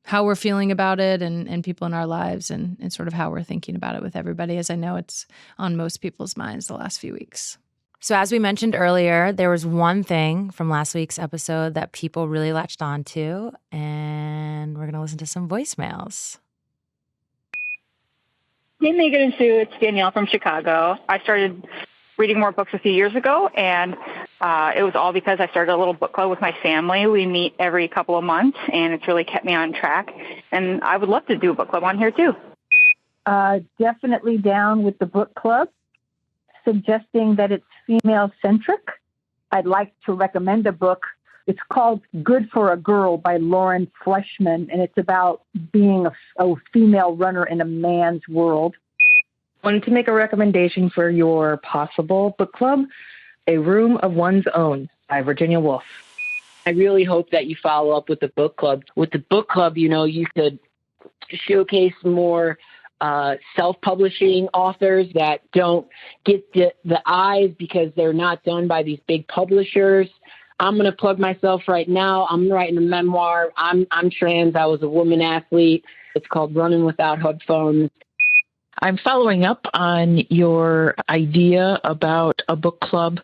how we're feeling about it and people in our lives and sort of how we're thinking about it with everybody, as I know it's on most people's minds the last few weeks. So as we mentioned earlier, there was one thing from last week's episode that people really latched on to, and we're going to listen to some voicemails. Hey, Megan and Sue, it's Danielle from Chicago. I started reading more books a few years ago, and it was all because I started a little book club with my family. We meet every couple of months, and it's really kept me on track. And I would love to do a book club on here, too. Definitely down with the book club, suggesting that it's female-centric. I'd like to recommend a book. It's called Good for a Girl by Lauren Fleshman, and it's about being a female runner in a man's world. Wanted to make a recommendation for your possible book club, A Room of One's Own by Virginia Woolf. I really hope that you follow up with the book club. With the book club, you know, you could showcase more self-publishing authors that don't get the eyes because they're not done by these big publishers. I'm going to plug myself right now. I'm writing a memoir. I'm trans. I was a woman athlete. It's called Running Without Headphones. I'm following up on your idea about a book club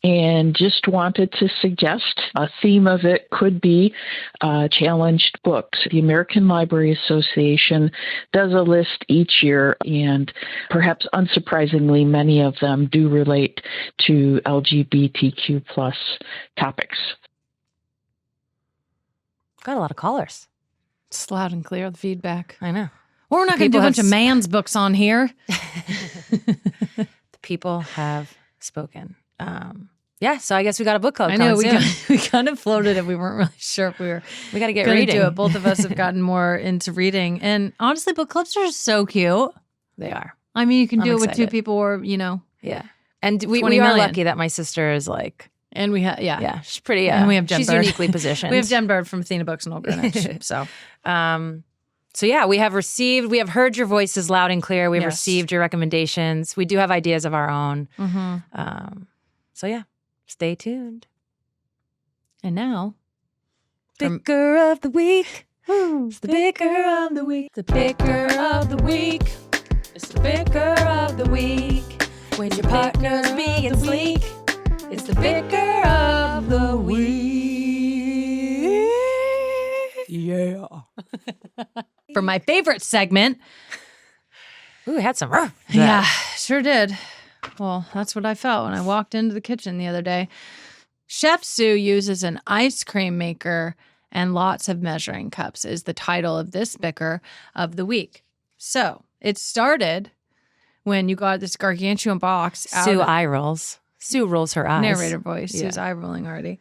and just wanted to suggest a theme of it could be challenged books. The American Library Association does a list each year, and perhaps unsurprisingly, many of them do relate to LGBTQ plus topics. Got a lot of callers. It's loud and clear, the feedback. I know. Well, we're not going to do a bunch of man's books on here. The people have spoken. Yeah, so I guess we got a book club. I know we kind of floated it. We weren't really sure if we got to get going to reading. do it. Both of us have gotten more into reading, and honestly, book clubs are so cute. They are. I mean, you can do I'm it with excited. 2 people, or Yeah, and we 20 are million. lucky that my sister is like, and we have she's pretty. and we have Jen she's Bird. uniquely positioned. We have Jen Bird from Athena Books in Old Greenwich. So yeah, we have heard your voices loud and clear. We've Yes. received your recommendations. We do have ideas of our own. So yeah, stay tuned. And now, Bicker of the week. It's the Bicker of the week. The Bicker of the week. It's the Bicker of the week. When your partner's being sleek, it's the Bicker of the week. Yeah. for my favorite segment. Ooh, we had some. Yeah, sure did. Well, that's what I felt when I walked into the kitchen the other day. Chef Sue uses an ice cream maker and lots of measuring cups is the title of this Bicker of the week. So it started when you got this gargantuan box. Sue eye rolls. Sue rolls her eyes. Narrator voice. Sue's eye rolling already.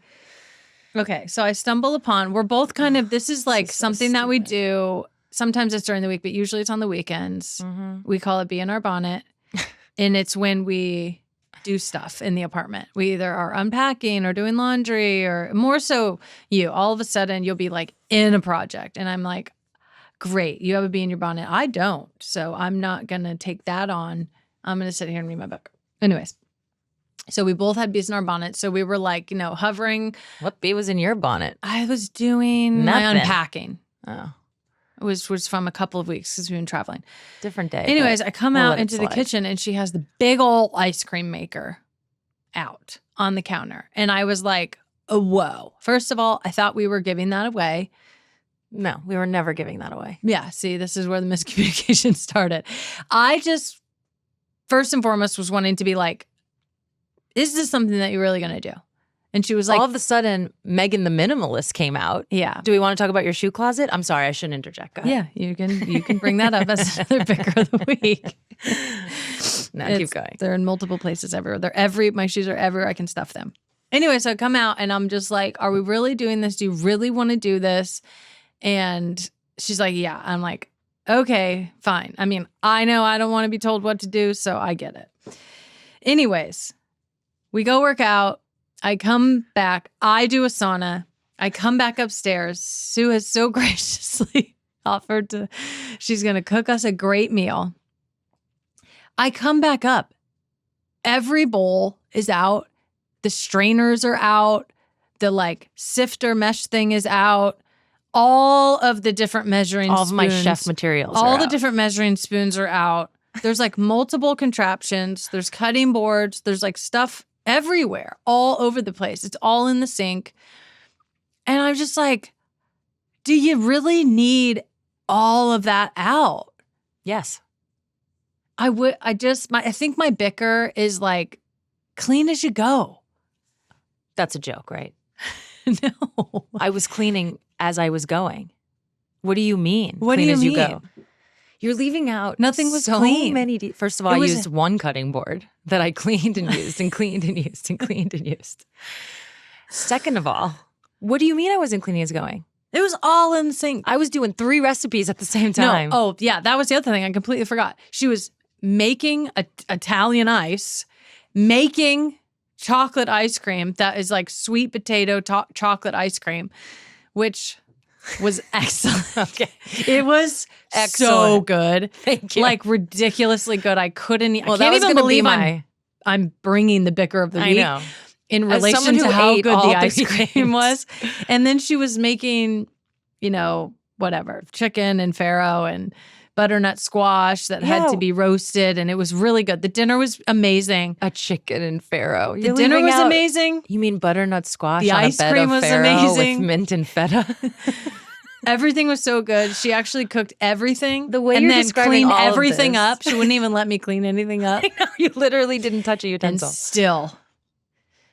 Okay, so I stumble upon, we're both kind of, this is like something that we do. Sometimes it's during the week, but usually it's on the weekends. Mm-hmm. We call it Be in Our Bonnet. And it's when we do stuff in the apartment. We either are unpacking or doing laundry, or more so you. All of a sudden, you'll be like in a project. And I'm like, great, you have a Be in Your Bonnet. I don't. So I'm not going to take that on. I'm going to sit here and read my book. Anyways. So we both had bees in our bonnet. So we were like, hovering. What bee was in your bonnet? I was doing my unpacking. Oh. It was from a couple of weeks because we've been traveling. Different day. Anyways, I come out into the kitchen and she has the big old ice cream maker out on the counter. And I was like, oh, whoa. First of all, I thought we were giving that away. No, we were never giving that away. Yeah, see, this is where the miscommunication started. I just, first and foremost, was wanting to be like, is this something that you're really going to do? And she was like, all of a sudden, Megan the Minimalist came out. Yeah. Do we want to talk about your shoe closet? I'm sorry, I shouldn't interject. Go ahead. Yeah, you can bring that up as another Bicker of the week. No, It's- keep going. They're in multiple places everywhere. My shoes are everywhere. I can stuff them. Anyway, so I come out and I'm just like, are we really doing this? Do you really want to do this? And she's like, yeah. I'm like, okay, fine. I mean, I know I don't want to be told what to do, so I get it. Anyways, we go work out. I come back. I do a sauna. I come back upstairs. Sue has so graciously offered she's going to cook us a great meal. I come back up. Every bowl is out. The strainers are out. The like sifter mesh thing is out. All of the different measuring All of spoons. my chef materials All are the out. different measuring spoons are out. There's like multiple contraptions. There's cutting boards. There's like stuff everywhere, all over the place. It's all in the sink. And I'm just like, do you really need all of that out? Yes. I think my Bicker is like clean as you go. That's a joke, right? No. I was cleaning as I was going. What do you mean? What do clean you as you mean? go? You're leaving out Nothing was so clean. many. First of all, It I was- used one cutting board that I cleaned and used and cleaned and used and cleaned and used. Second of all, what do you mean I wasn't cleaning as going? It was all in the sink. I was doing 3 recipes at the same time. No. Oh, yeah. That was the other thing. I completely forgot. She was making Italian ice, making chocolate ice cream that is like sweet potato chocolate ice cream, which was excellent. Okay. It was so Excellent. good. Thank you. Like ridiculously good. I couldn't. Well, I that can't was even gonna be believe I'm bringing the Bicker of the I week. know. In As relation someone to who how ate good all the ice 3 cream things. was. And then she was making, whatever, chicken and farro and butternut squash that had to Yeah. be roasted. And it was really good. The dinner was amazing. A chicken and farro. The dinner was amazing. You mean butternut squash The on ice a bed cream of was farro amazing. with mint and feta? Everything was so good. She actually cooked everything. The way and you're then describing cleaned all of everything this. up. She wouldn't even let me clean anything up. You literally didn't touch a And utensil. still,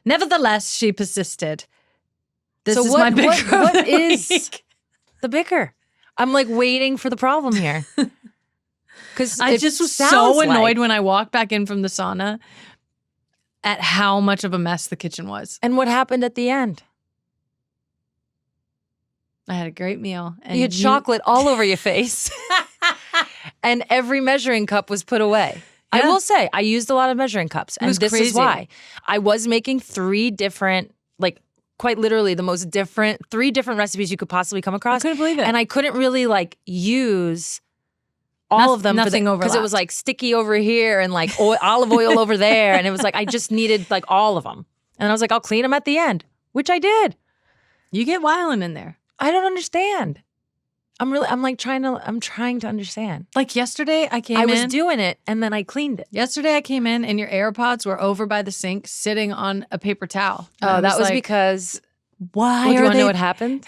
nevertheless, she persisted. This So is what- my Bicker. what of the is- week. The Bicker. I'm like waiting for the problem here. Because I just was so annoyed when I walked back in from the sauna at how much of a mess the kitchen was. And what happened at the end? I had a great meal. And You had chocolate all over your face. And every measuring cup was put away. I Yeah. will say, I used a lot of measuring cups. And was this is crazy. why. I was making 3 different, like quite literally the most different, 3 different recipes you could possibly come I across. couldn't believe it. And I couldn't really like use all of them nothing because it overlapped. was like sticky over here and like olive oil over there. And it was like, I just needed like all of them. And I was like, I'll clean them at the end, which I did. You get wilding in there. I don't understand. I'm trying to understand. Like yesterday, I came I in. was doing it and then I cleaned it. Yesterday, I came in and your AirPods were over by the sink sitting on a paper towel. And Oh, I that was like, because why do you are want to they? know what happened?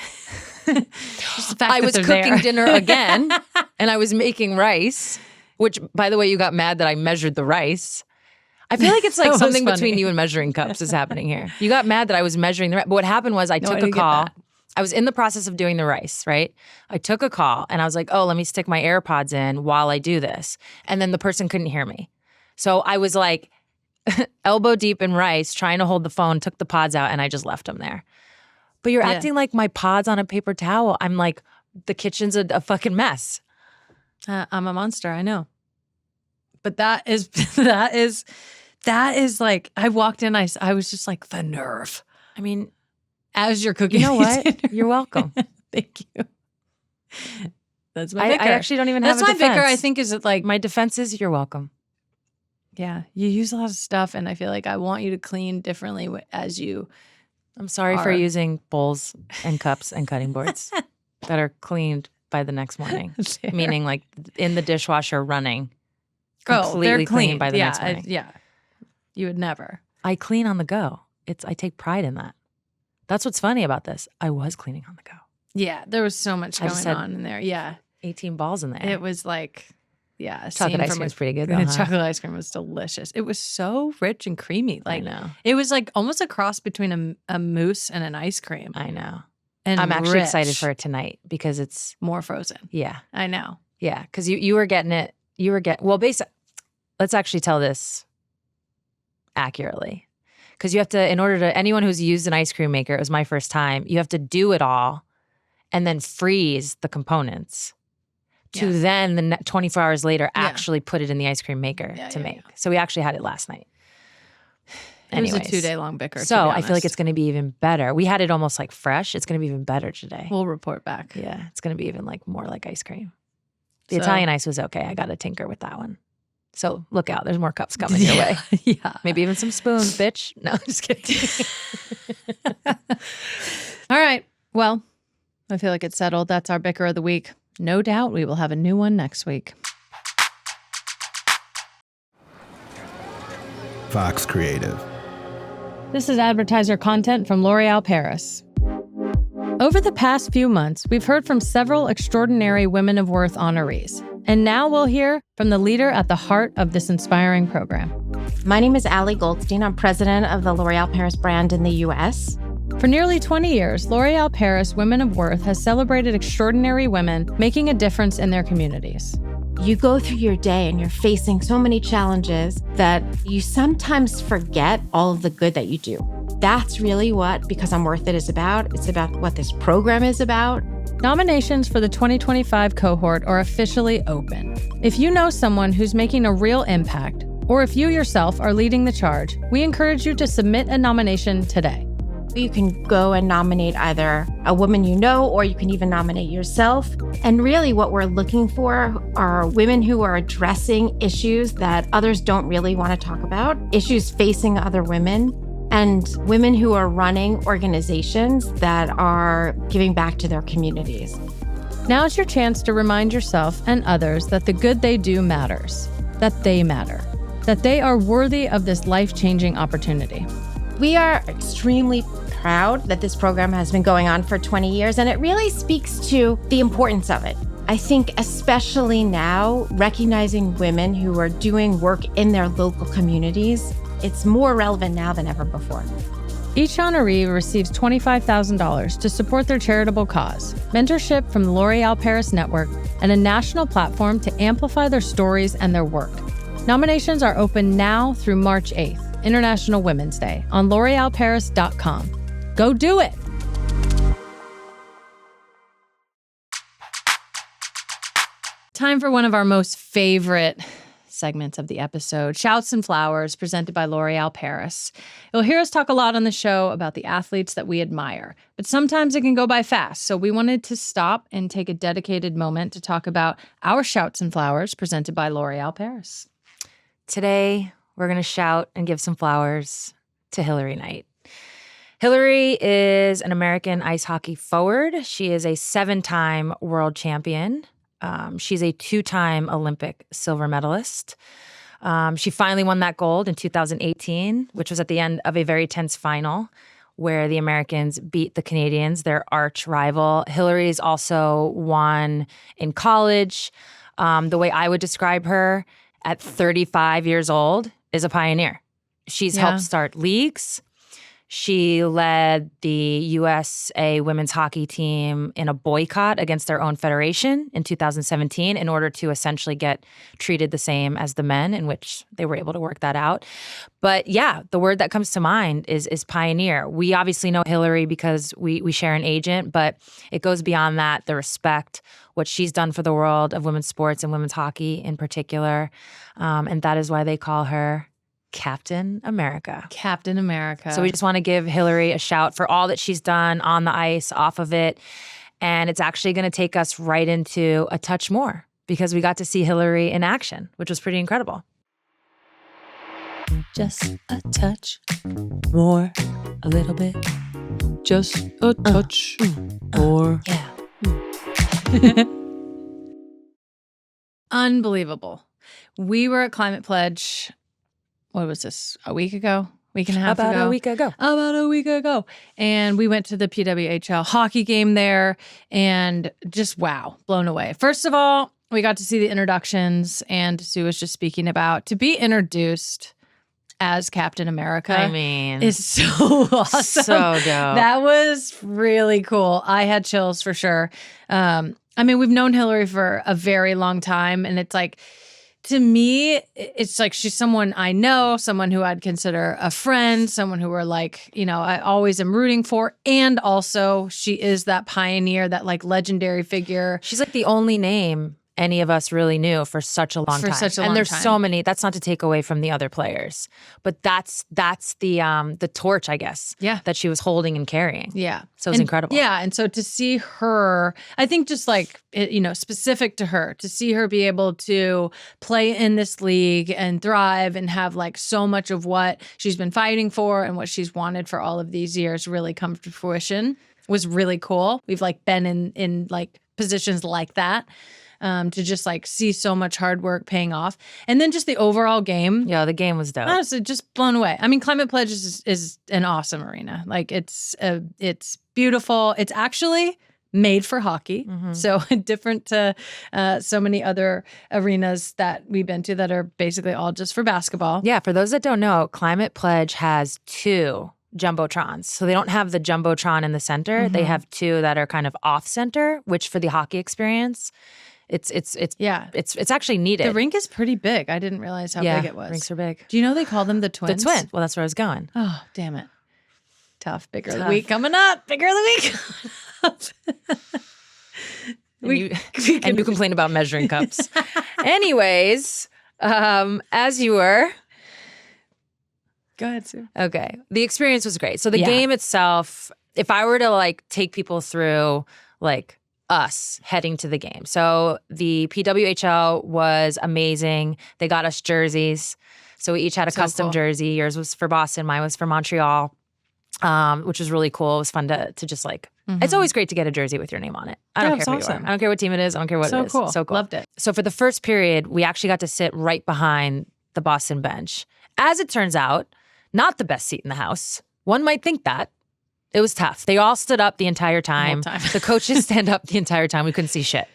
Just the fact I that was they're cooking there. dinner again and I was making rice, which by the way, you got mad that I measured the rice. I feel like it's That like was something funny. between you and measuring cups is happening here. You got mad that I was measuring the rice. But what happened was I No, I took a didn't get call. that. I was in the process of doing the rice, right? I took a call and I was like, oh, let me stick my AirPods in while I do this. And then the person couldn't hear me. So I was like elbow deep in rice, trying to hold the phone, took the pods out, and I just left them there. But you're Yeah. acting like my pod's on a paper towel. I'm like, the kitchen's a fucking mess. I'm a monster. I know. But that is that is like, I walked in, I was just like, the nerve. I mean, As you're cooking. you know these what? dinners. You're welcome. Thank you. That's my I Bicker. actually don't even have That's a my Bicker. I defense. think is it like My defense is you're welcome. yeah. You use a lot of stuff, and I feel like I want you to clean differently as you. I'm sorry for Are- using bowls and cups and cutting boards that are cleaned by the next morning. Meaning like in the dishwasher running. Completely they're clean by the yeah, next morning. yeah, you would never. I clean on the go. I take pride in that. That's what's funny about this. I was cleaning on the go. Yeah, there was so much I just going had- on in there. Yeah, 18 balls in there. it was like yeah. a Chocolate scene ice from cream a- is pretty good The though, huh? chocolate ice cream was delicious. It was so rich and creamy. I Like know. it was like almost a cross between a mousse and an ice cream. I know. And I'm actually excited rich. for it tonight because it's more frozen. yeah. I know. Yeah, because you were getting it. Well, basically, let's actually tell this accurately. Because you have to, anyone who's used an ice cream maker, it was my first time, you have to do it all and then freeze the components to then 24 hours later actually put it in the ice cream maker to make. Yeah. So we actually had it last night. Anyways, it was a 2-day-long bicker. So I feel like it's going to be even better. We had it almost like fresh. It's going to be even better today. We'll report back. Yeah, it's going to be even like more like ice cream. The Italian ice was okay. I got to tinker with that one. So look out. There's more cups coming your way. Yeah. Maybe even some spoons, bitch. No, just kidding. All right. Well, I feel like it's settled. That's our bicker of the week. No doubt we will have a new one next week. Vox Creative. This is advertiser content from L'Oréal Paris. Over the past few months, we've heard from several extraordinary Women of Worth honorees. And now we'll hear from the leader at the heart of this inspiring program. My name is Allie Goldstein. I'm president of the L'Oréal Paris brand in the U.S. For nearly 20 years, L'Oréal Paris Women of Worth has celebrated extraordinary women making a difference in their communities. You go through your day and you're facing so many challenges that you sometimes forget all of the good that you do. That's really what Because I'm Worth It is about. It's about what this program is about. Nominations for the 2025 cohort are officially open. If you know someone who's making a real impact, or if you yourself are leading the charge, we encourage you to submit a nomination today. You can go and nominate either a woman you know, or you can even nominate yourself. And really what we're looking for are women who are addressing issues that others don't really want to talk about, issues facing other women, and women who are running organizations that are giving back to their communities. Now's your chance to remind yourself and others that the good they do matters, that they matter, that they are worthy of this life-changing opportunity. We are extremely proud that this program has been going on for 20 years, and it really speaks to the importance of it. I think especially now, recognizing women who are doing work in their local communities, it's more relevant now than ever before. Each honoree receives $25,000 to support their charitable cause, mentorship from the L'Oréal Paris Network, and a national platform to amplify their stories and their work. Nominations are open now through March 8th. International Women's Day on l'orealparis.com. Go do it! Time for one of our most favorite segments of the episode, Shouts and Flowers, presented by L'Oréal Paris. You'll hear us talk a lot on the show about the athletes that we admire, but sometimes it can go by fast, so we wanted to stop and take a dedicated moment to talk about our Shouts and Flowers, presented by L'Oréal Paris. Today, we're going to shout and give some flowers to Hilary Knight. Hilary is an American ice hockey forward. She is a 7-time world champion. She's a 2-time Olympic silver medalist. She finally won that gold in 2018, which was at the end of a very tense final where the Americans beat the Canadians, their arch rival. Hilary's also won in college. The way I would describe her, at 35 years old, is a pioneer. She's helped start leagues. She led the USA women's hockey team in a boycott against their own federation in 2017 in order to essentially get treated the same as the men, in which they were able to work that out. But yeah, the word that comes to mind is pioneer. We obviously know Hilary because we share an agent, but it goes beyond that, the respect, what she's done for the world of women's sports and women's hockey in particular. And that is why they call her Captain America. Captain America. So we just want to give Hilary a shout for all that she's done on the ice, off of it. And it's actually going to take us right into A Touch More because we got to see Hilary in action, which was pretty incredible. Just a touch more, a little bit. Just a touch more. Yeah. Unbelievable. We were at Climate Pledge. What was this? A week ago? Week and a half ago? About a week ago. And we went to the PWHL hockey game there and just, wow, blown away. First of all, we got to see the introductions, and Sue was just speaking about to be introduced as Captain America. I mean, is so awesome. So dope. That was really cool. I had chills for sure. I mean, we've known Hilary for a very long time, and it's like, to me, it's like she's someone I know, someone who I'd consider a friend, someone who we're like, I always am rooting for. And also she is that pioneer, that like legendary figure. She's like the only name any of us really knew for such a long time. And there's so many. That's not to take away from the other players, but that's the torch, I guess. Yeah. That she was holding and carrying. Yeah. So it's incredible. Yeah, and so to see her, I think just like specific to her, to see her be able to play in this league and thrive and have like so much of what she's been fighting for and what she's wanted for all of these years really come to fruition was really cool. We've like been in like positions like that. To just like see so much hard work paying off. And then just the overall game. Yeah, the game was dope. Honestly, just blown away. I mean, Climate Pledge is an awesome arena. Like it's beautiful. It's actually made for hockey. Mm-hmm. So different to so many other arenas that we've been to that are basically all just for basketball. Yeah, for those that don't know, Climate Pledge has 2 Jumbotrons. So they don't have the Jumbotron in the center. Mm-hmm. They have 2 that are kind of off center, which for the hockey experience, it's actually needed. The rink is pretty big. I didn't realize how big it was. Rinks are big. Do you know they call them the Twins? The Twin. Well, that's where I was going. Oh, damn it. Tough. Bigger of the week coming up. Bigger of the week. And you complain about measuring cups. Anyways, as you were. Go ahead, Sue. Okay. The experience was great. So the game itself, if I were to like take people through like us heading to the game. So the PWHL was amazing. They got us jerseys. So we each had a custom jersey. Yours was for Boston. Mine was for Montreal, which was really cool. It was fun to just like, it's always great to get a jersey with your name on it. I don't care who you are. I don't care what team it is. I don't care what it is. Cool. So cool. Loved it. So for the first period, we actually got to sit right behind the Boston bench. As it turns out, not the best seat in the house. One might think that. It was tough. They all stood up the entire time. The coaches stand up the entire time. We couldn't see shit.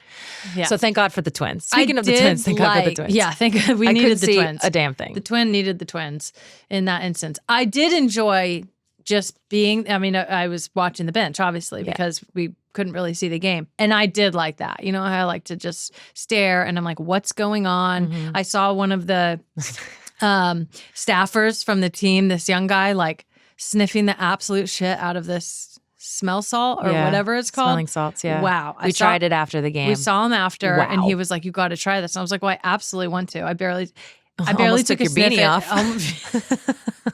Yeah. So thank God for the Twins. Speaking of the Twins, thank God for the Twins. Yeah, thank God we needed the Twins. A damn thing. The Twin needed the Twins in that instance. I did enjoy just being, I was watching the bench, obviously, because we couldn't really see the game. And I did like that. I like to just stare and I'm like, what's going on? Mm-hmm. I saw one of the staffers from the team, this young guy, like sniffing the absolute shit out of this smell salt or whatever it's called. Smelling salts, yeah. Wow. We tried it after the game. We saw him after and he was like, you got to try this. And I was like, well, I absolutely want to. I barely took your beanie off.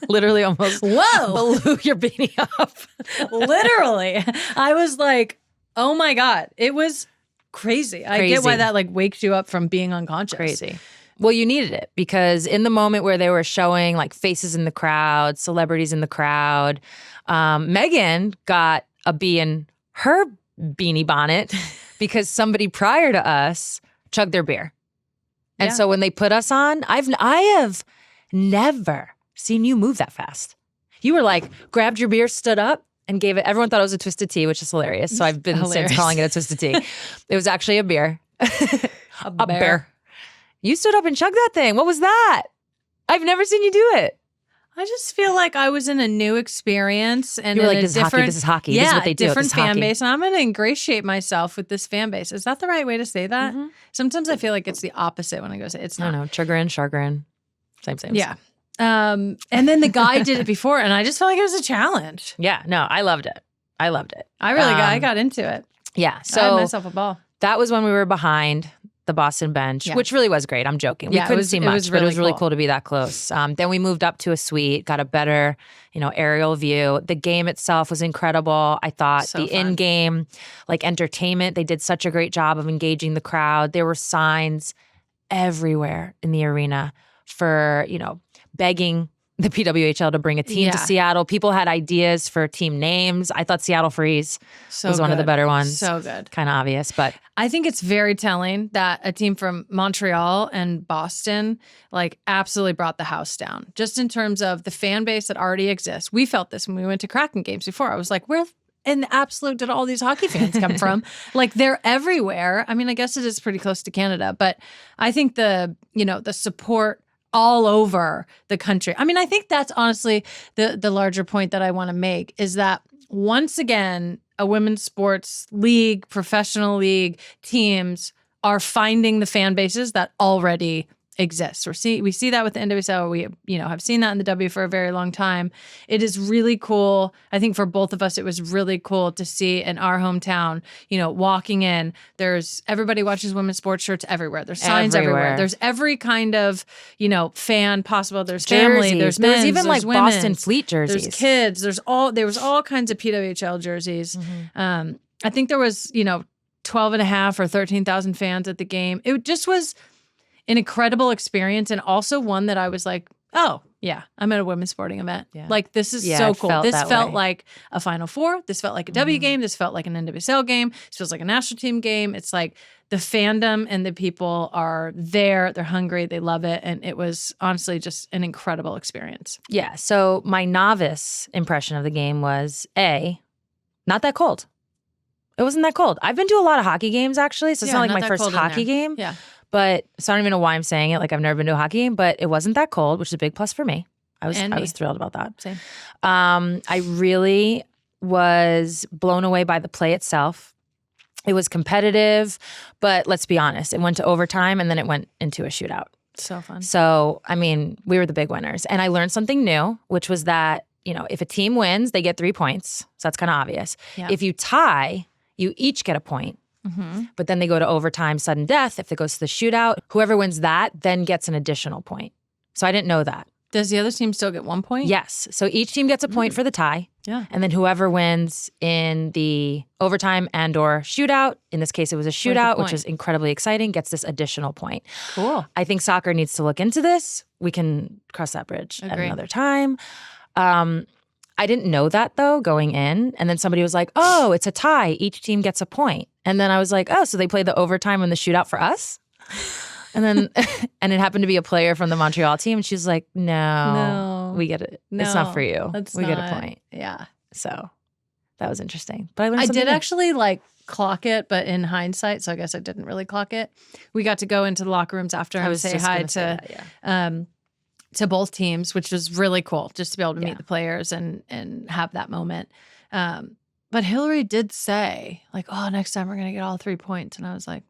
Literally almost blew your beanie off. Literally. I was like, oh my God. It was crazy. I get why that like wakes you up from being unconscious. Crazy. Well, you needed it because in the moment where they were showing like faces in the crowd, celebrities in the crowd, Megan got a bee in her beanie bonnet because somebody prior to us chugged their beer. And so when they put us on, I have never seen you move that fast. You were like, grabbed your beer, stood up, and gave it. Everyone thought it was a Twisted Tea, which is hilarious. So I've been since calling it a Twisted Tea. It was actually a beer. A bear. You stood up and chugged that thing. What was that? I've never seen you do it. I just feel like I was in a new experience and you were like, this is hockey. Yeah, this is what they do. Different fan base. And I'm going to ingratiate myself with this fan base. Is that the right way to say that? Mm-hmm. Sometimes I feel like it's the opposite when I go say it's not. No, chagrin. Same. Yeah. And then the guy did it before and I just felt like it was a challenge. Yeah, no, I loved it. I I got into it. Yeah. So I had myself a ball. That was when we were behind the Boston bench, which really was great. I'm joking. We couldn't see much, but it was really cool to be that close. Then we moved up to a suite, got a better, aerial view. The game itself was incredible. I thought the in-game, like entertainment, they did such a great job of engaging the crowd. There were signs everywhere in the arena for, begging the PWHL to bring a team to Seattle. People had ideas for team names. I thought Seattle Freeze was one of the better ones. So good. Kind of obvious, but I think it's very telling that a team from Montreal and Boston like absolutely brought the house down. Just in terms of the fan base that already exists. We felt this when we went to Kraken games before. I was like, where in the absolute did all these hockey fans come from? Like they're everywhere. I mean, I guess it is pretty close to Canada, but I think the support all over the country. I mean, I think that's honestly the larger point that I want to make is that once again, a women's sports league, professional league teams are finding the fan bases that already exists. We see that with the NWSL. We have seen that in the W for a very long time. It is really cool. I think for both of us, it was really cool to see in our hometown. Walking in, there's everybody watches women's sports shirts everywhere. There's signs everywhere. There's every kind of fan possible. There's family. There's men. There's even like women's, Boston Fleet jerseys. There's kids. There was all kinds of PWHL jerseys. Mm-hmm. I think there was 12,500 or 13,000 fans at the game. It just was an incredible experience, and also one that I was like, oh, yeah, I'm at a women's sporting event. Yeah. Like, this is so cool. This felt way. like a Final Four. This felt like a W game. This felt like an NWSL game. This feels like a national team game. It's like the fandom and the people are there. They're hungry. They love it. And it was honestly just an incredible experience. Yeah. So my novice impression of the game was not that cold. It wasn't that cold. I've been to a lot of hockey games, actually, so it's not like my first hockey game. Yeah. But so I don't even know why I'm saying it. Like, I've never been to a hockey game, but it wasn't that cold, which is a big plus for me. I was thrilled about that. Same. I really was blown away by the play itself. It was competitive, but let's be honest, it went to overtime and then it went into a shootout. So fun. So, I mean, we were the big winners. And I learned something new, which was that, if a team wins, they get 3 points. So that's kind of obvious. Yeah. If you tie, you each get a point. Mm-hmm. But then they go to overtime, sudden death. If it goes to the shootout, whoever wins that then gets an additional point. So I didn't know that. Does the other team still get 1 point? Yes. So each team gets a point for the tie. Yeah. And then whoever wins in the overtime and or shootout, in this case it was a shootout, which is incredibly exciting, gets this additional point. Cool. I think soccer needs to look into this. We can cross that bridge at another time. I didn't know that, though, going in. And then somebody was like, oh, it's a tie. Each team gets a point. And then I was like, oh, so they played the overtime and the shootout for us? And then and it happened to be a player from the Montreal team. And she's like, no, we get it. No, it's not for you. We get a point. Yeah. So that was interesting. But I learned I something did new. actually clock it, but in hindsight, so I guess I didn't really clock it. We got to go into the locker rooms after and say hi to both teams, which was really cool, just to be able to meet the players and have that moment. But Hillary did say, next time we're going to get all 3 points. And I was like,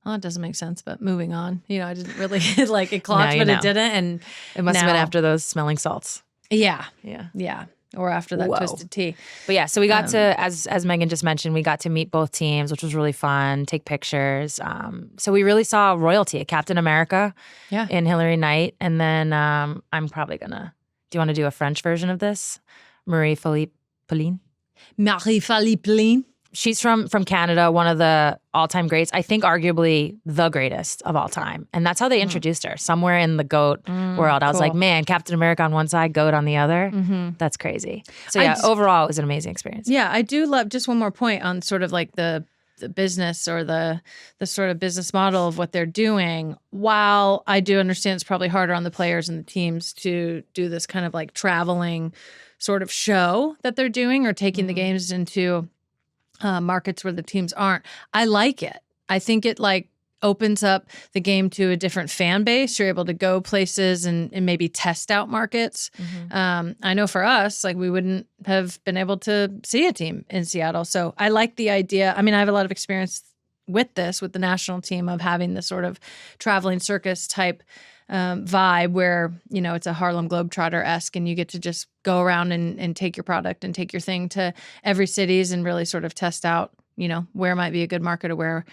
oh, it doesn't make sense, but moving on. I didn't really, it clocked, but it didn't. And it must have been after those smelling salts. Yeah. Yeah. Yeah. Or after that twisted tea. But yeah, so we got to, as Megan just mentioned, we got to meet both teams, which was really fun, take pictures. So we really saw royalty, Captain America in Hillary Knight. And then I'm probably going to, do you want to do a French version of this? Marie-Philippe Pauline? Marie-Philippe Pauline. She's from Canada, one of the all-time greats. I think arguably the greatest of all time. And that's how they introduced her, somewhere in the GOAT world. I was like, man, Captain America on one side, GOAT on the other. That's crazy. So yeah, overall, it was an amazing experience. Yeah, I do love, just one more point on sort of the business or the sort of business model of what they're doing. While I do understand it's probably harder on the players and the teams to do this kind of traveling sort of show that they're doing or taking the games into markets where the teams aren't. I like it. I think it opens up the game to a different fan base. You're able to go places and maybe test out markets. I know for us, we wouldn't have been able to see a team in Seattle. So I like the idea. I mean, I have a lot of experience with this, with the national team, of having this sort of traveling circus type vibe where, it's a Harlem Globetrotter-esque and you get to just go around and take your product and take your thing to every cities and really sort of test out, where might be a good market or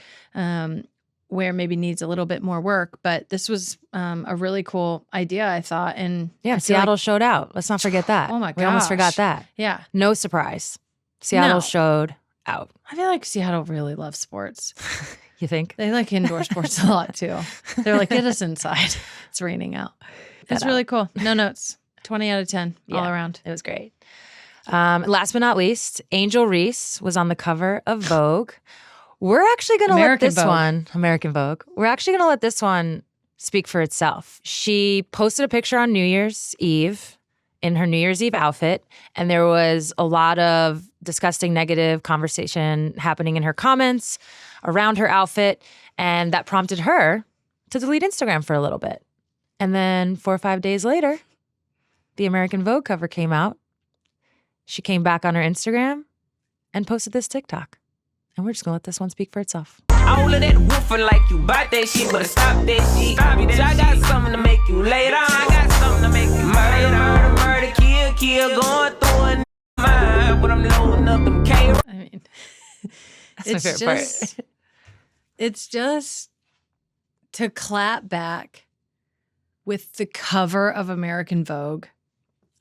where maybe needs a little bit more work. But this was a really cool idea, I thought. And yeah, Seattle showed out. Let's not forget that. Oh my gosh. We almost forgot that. Yeah. No surprise. Seattle showed out. I feel like Seattle really loves sports. You think? They like indoor sports a lot too. They're like, get us inside. It's raining out. It's really cool. No notes. 20 out of 10 all around. It was great. Last but not least, Angel Reese was on the cover of Vogue. We're actually going to let this one, American Vogue, we're actually going to let this one speak for itself. She posted a picture on New Year's Eve in her New Year's Eve outfit, and there was a lot of disgusting negative conversation happening in her comments around her outfit, and that prompted her to delete Instagram for a little bit. And then 4 or 5 days later, the American Vogue cover came out. She came back on her Instagram and posted this TikTok. And we're just going to let this one speak for itself. I All of that woofing like you bought that shit, but stop that shit. Bitch, I got something to make you lay down. I got something to make you murder, kill, going through a mind, but I'm loading up them K. I mean, That's my favorite part. It's just to clap back with the cover of American Vogue.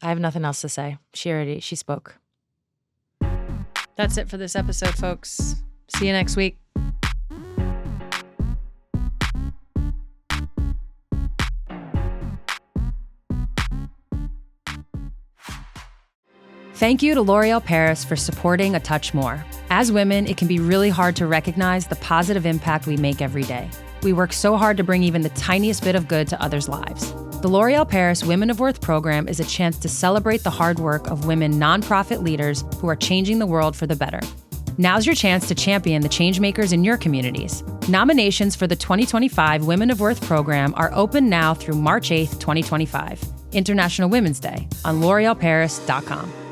I have nothing else to say. She spoke. That's it for this episode, folks. See you next week. Thank you to L'Oreal Paris for supporting A Touch More. As women, it can be really hard to recognize the positive impact we make every day. We work so hard to bring even the tiniest bit of good to others' lives. The L'Oreal Paris Women of Worth program is a chance to celebrate the hard work of women nonprofit leaders who are changing the world for the better. Now's your chance to champion the changemakers in your communities. Nominations for the 2025 Women of Worth program are open now through March 8th, 2025, International Women's Day, on L'OrealParis.com.